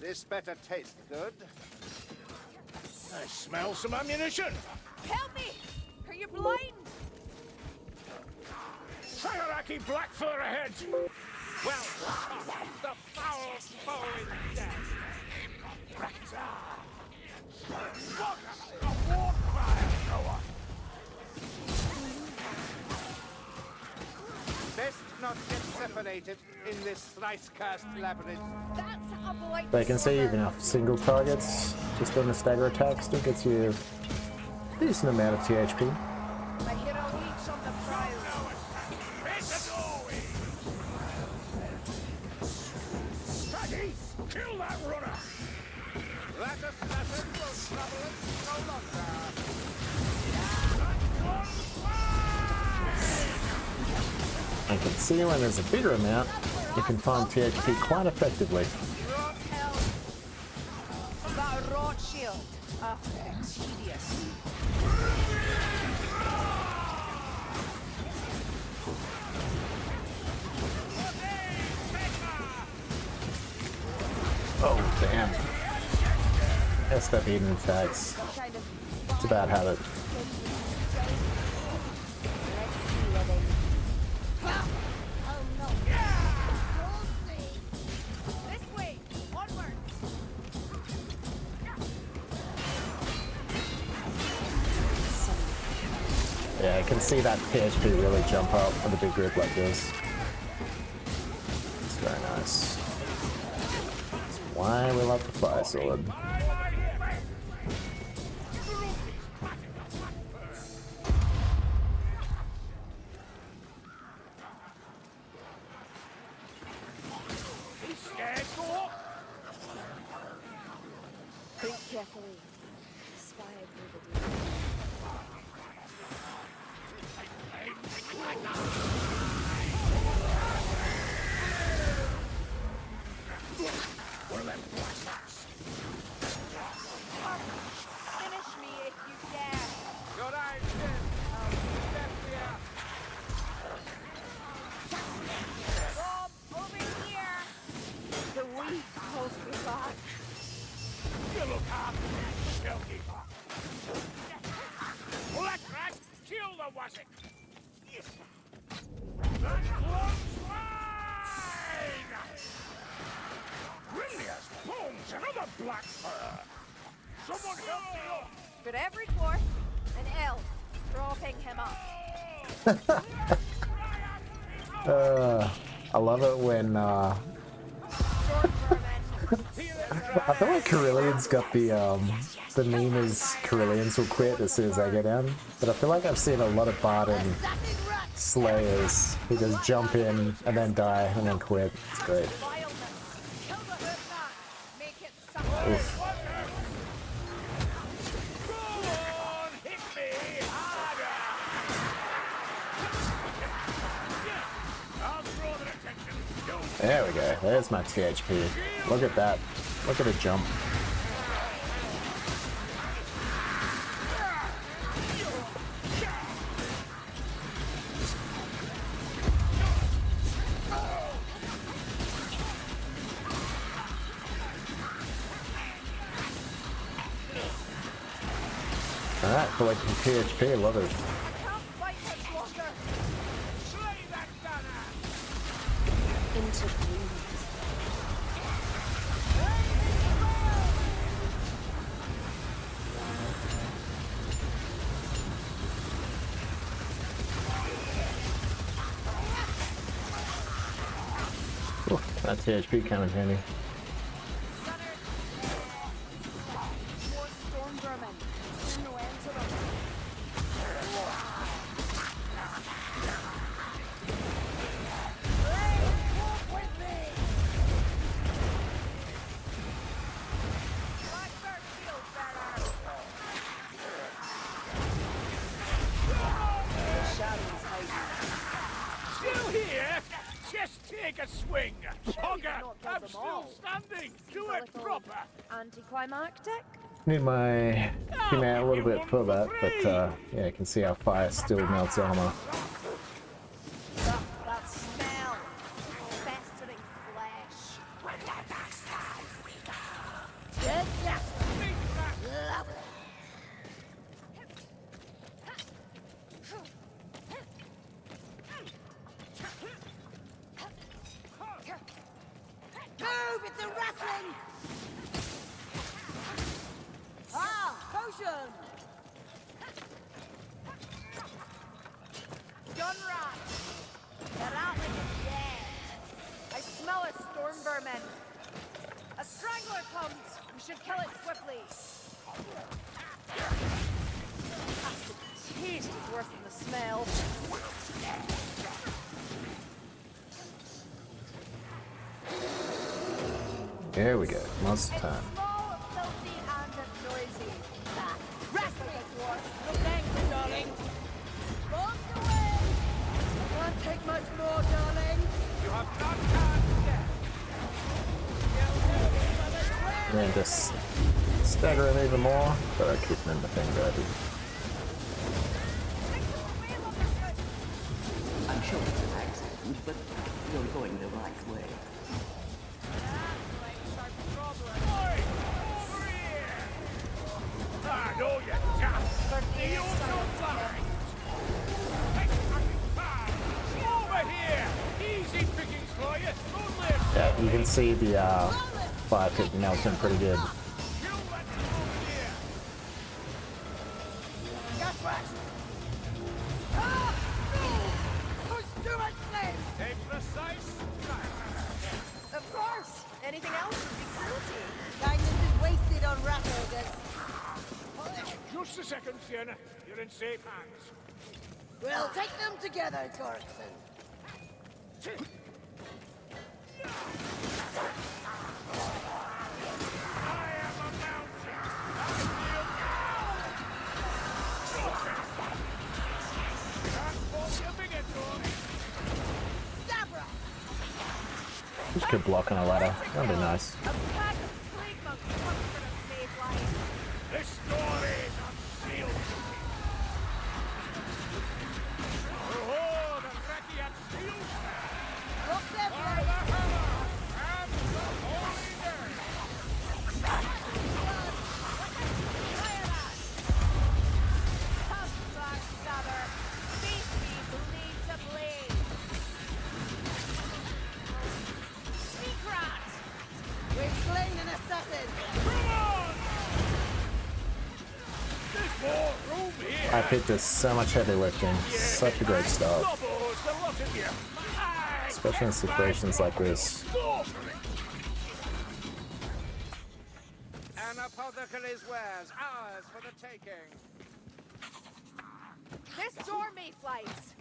This better taste good. I smell some ammunition. Help me! Are you blind? Sayaraki Blackfur ahead. Well, the foul foe is dead. Look, a war cry goer. Best not get separated in this thrice-cursed labyrinth. That's a boy. They can see even if single targets, just on a stagger attack, still gets you a decent amount of THP. My hero leads on the prior. Staggy, kill that runner. Rattlesnatcher will trouble us no longer. I can see when there's a bigger amount, you can farm THP quite effectively. Rot hell. Got a rot shield. Ah, tedious. Oh, damn. Messed up even attacks. Kind of. It's a bad habit. Let's see what they. Oh no. This way. Onwards. Yeah, I can see that THP really jump up with a big group like this. It's very nice. That's why we love the fire sword. Think carefully. Spy through the deep. Finish me if you dare. Your eyes dim. Left here. Rob, over here. The weak calls me back. You look after me, Shellkeeper. Black rat, kill the wassack. That's one swine! Brilliant! Bones, another black fur! Someone help me up! For every dwarf, an elf, propping him up. I love it when I feel like Carillian's got the meme is Carillians will quit as soon as they get in, but I feel like I've seen a lot of Barden Slayers who just jump in and then die and then quit. It's great. Kill the hood man. Make it suffer. Oof. Go on, hit me harder! I'll draw their attention. Don't There we go. There's my THP. Look at that. Look at it jump. Alright, collecting PHP, love it. I can't fight much longer. slay that gunner! Into green. Ooh, that THP coming handy. More storm vermin. Soon no end to them. Walk with me. Blackbird feels better. The shadows hide. Still here? Just take a swing! Hogger, not killed I'm them still all. standing! Do Seems a it little proper! Anticlimactic. Need my teammate a little bit for that, but yeah, you can see how fire still melts armor. That smell. Festering flesh. move, it's a rattling! Ah, potion! Gun rat! The rattling is dead. I smell a storm vermin. A strangler comes. We should kill it swiftly. The taste is worse than the smell. There we go. Monster It's time. small, filthy, and noisy. Rest like a dwarf. No thanks, darling. Bombs away! Can't take much more, darling. You have not time yet. And then just stagger him even more, but I keep him in the thing ready. I'm sure it's an accident, but you're going the right way. Ah, no, you daft. You're so blind. Over here. Easy pickings for you. Only a Yeah, you can see the fire pit melting pretty good. kill that over here. Guess what? Ah! No! Push too much flame! A precise target. Of course. Anything else would be cruelty. Kindness is wasted on rat ogres. Just a second, Sienna. You're in safe hands. We'll take them together, Gorkson. I am a mountain. Transport your bigger toy. Stabra! Just keep blocking a ladder. That'd be nice. A pack of plague monks comes for the safe life. This story is unsealed. Oh, the Rekian seals. Look them By the hammer and the holy name. Tough backstabber. Face me, bleed to bleed. Sneak rat. We've slain an assassin! Come on! There's more room here. Fire pit does so much heavy lifting. Such a great start. Lobos, the lot of you. I Especially in situations like this. go for it. An apothecary's wares, ours for the taking. This door may flies.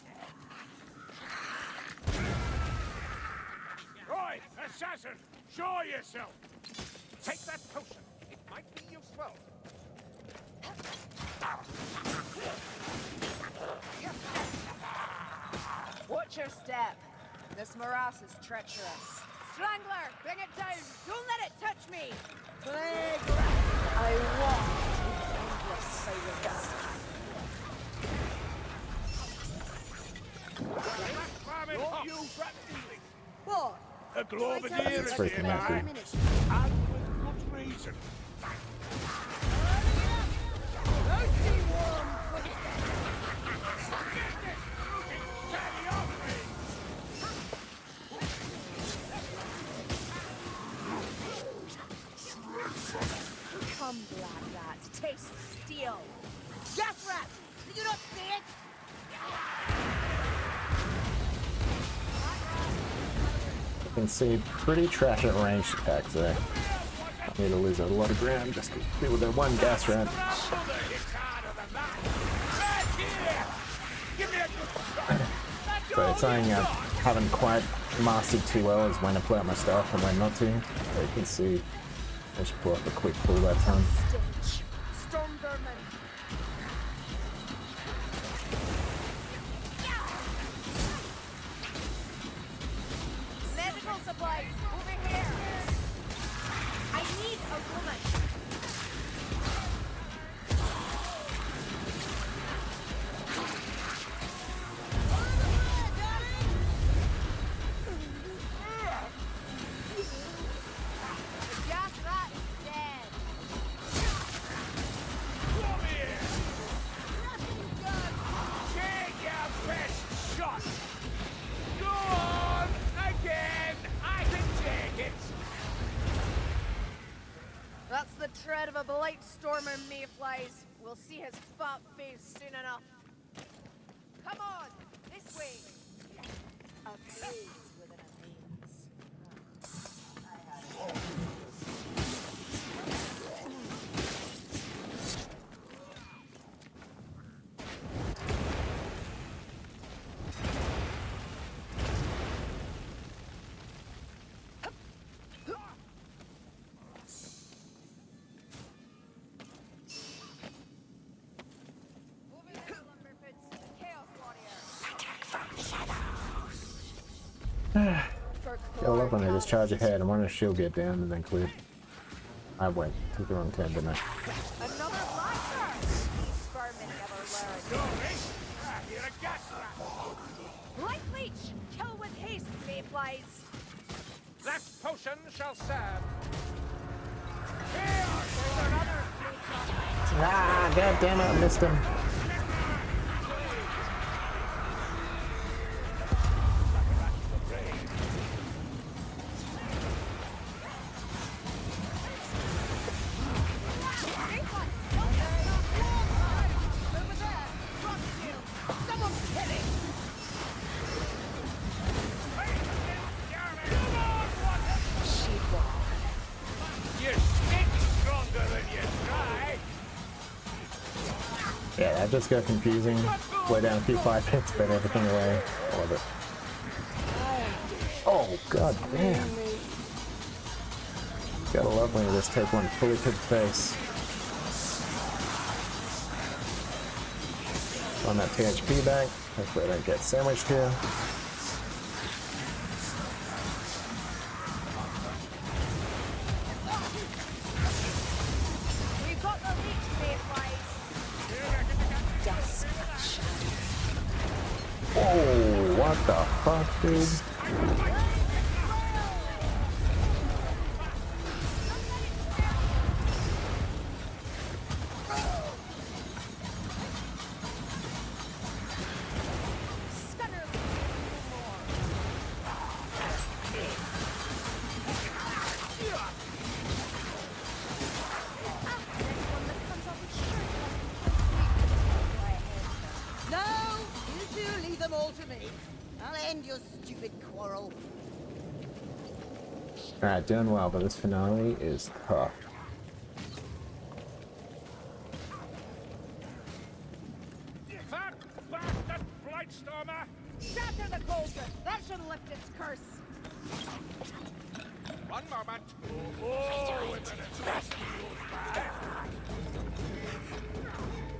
Oi, assassin, show yourself. Take that potion. It might be useful. Watch your step. This morass is treacherous. Strangler, bring it down. Don't let it touch me. Plague rat! I walk with endless silence. Don't use that feeling. What? A globadier It's is freaking here, empty. and with good reason. Roasty warm footsteps! Carry on me. Come, black rat. Taste steel. Gas rat! Did you not see it? You can see pretty trash at ranged attacks there. Need to lose a lot of ground just to deal with that one gas rat. Brother hits harder than that. Right here. Give me a good shot. That's So all it's something you I got. haven't quite mastered too well is when to play out my stuff and when not to. So you can see I just pull up a quick pull that time. Stench. Storm vermin. Medical supplies. Over here. I need a woman. The gas rat is dead. Come here. Take your best shot. Go on again. I can take it. tread of a blight stormer mayflies. We'll see his fat face soon enough. Come on, this way. A maze within a maze. I love when they just charge ahead and want to shield get down and then clear. I went, took the wrong turn, didn't I? Another blaster! These vermin never learn. You're a gas rat! Light leech! Kill with haste, mayflies! That potion shall serve. Here! There's another close. Ah, god damn it, I missed him. Yeah, that just got confusing. Play down a few 5 hits, but everything away. I love it. Oh, god damn. Gotta love when you just take one fully to the face. On that THP back. Hopefully I don't get sandwiched here. We've got the leech, mayflies. Oh, what the fuck, dude? No, you two leave them all to me. I'll end your stupid quarrel. Alright, doing well, but this finale is tough. Fat bastard Blightstormer! Shatter the cauldron! That should lift its curse! One moment. Oh,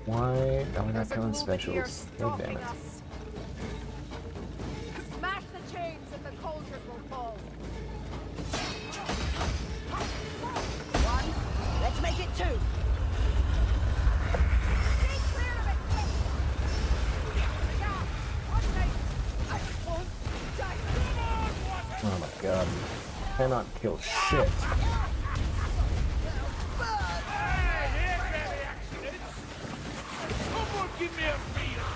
Why are we not There's a killing glue here specials? God damn stalking it. us. Smash the chains and the cauldron will fall. One, let's make it two. Stay clear of it, quick! Yeah, one night, I won't die. Oh my god. Cannot kill shit. Give me a feel!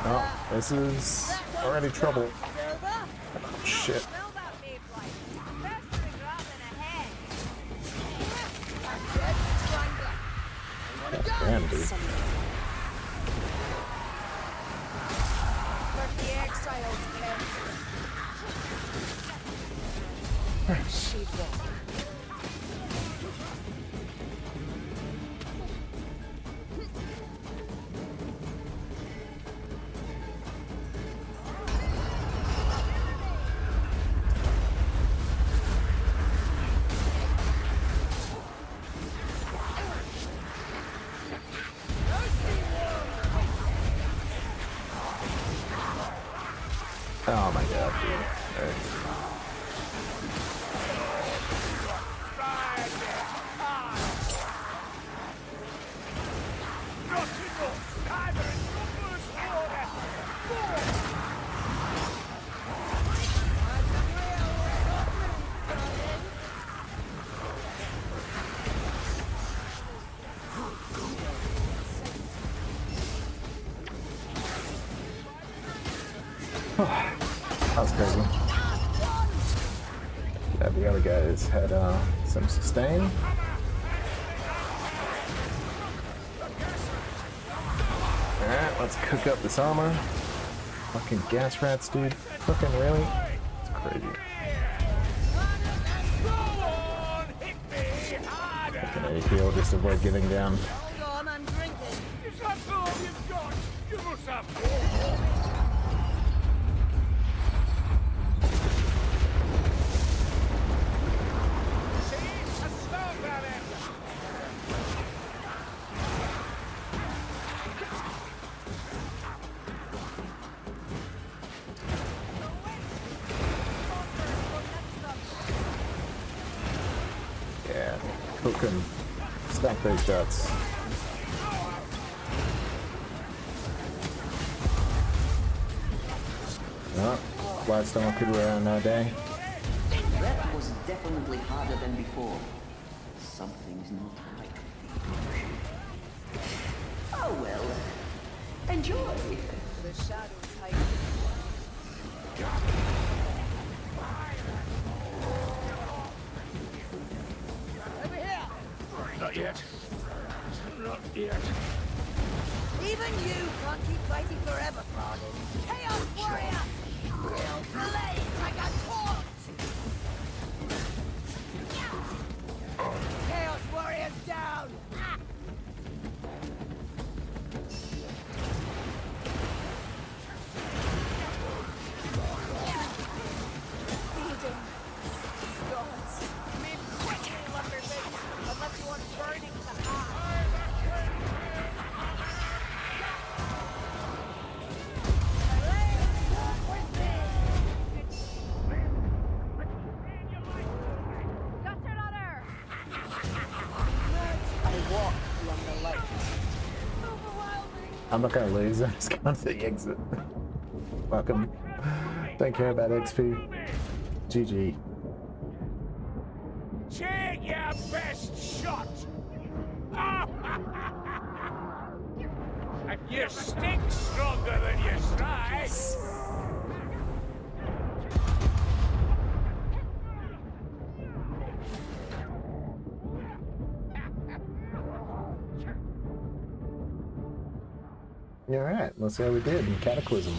Oh, this is already trouble. Shit. Smell that mayfly. Faster to grab than a head. Damn, dude. Let the exiles count. She'd walk. Oh my god, dude. Alright. That was crazy. Yeah, we gotta we go. Let's had some sustain. Alright, let's cook up this armor. Fucking gas rats, dude. Fucking really? It's crazy. Okay, heal, just avoid getting down. Hold on, I'm drinking. Is that all you've got? Give us up. Yeah, cook them. Stack those guts. Oh, last time I could wear on that day. That was definitely harder than before. Something's not right with the Oh well. Enjoy. The shadows hide. Over here. Not yet. Not yet. Even you can't keep fighting forever, Pardon. Chaos Warrior! Will blaze like a torch! Chaos Warrior's down! Ah! Feeding. Gods. Move quickly, Lumberface, unless you want burning to hide. I'm not gonna lose, I'm just going to the exit. Fuck 'em. Don't care about XP. GG. Take your best shot. You stink stronger than you try. Alright, let's see how we did in Cataclysm.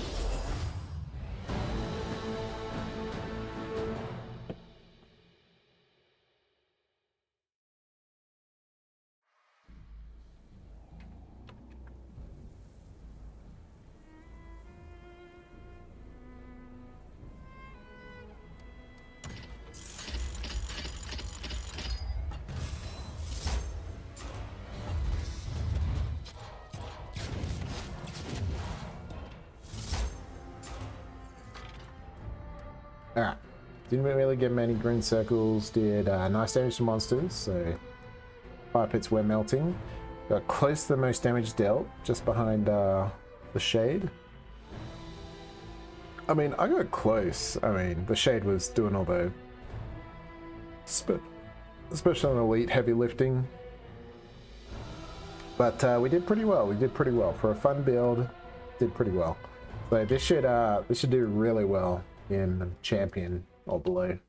Alright, didn't really get many green circles, did nice damage to monsters, so fire pits were melting. Got close to the most damage dealt, just behind the shade. I mean, I got close. I mean, the shade was doing all the especially on elite heavy lifting. But we did pretty well. We did pretty well for a fun build. Did pretty well. So this should do really well in champion or below.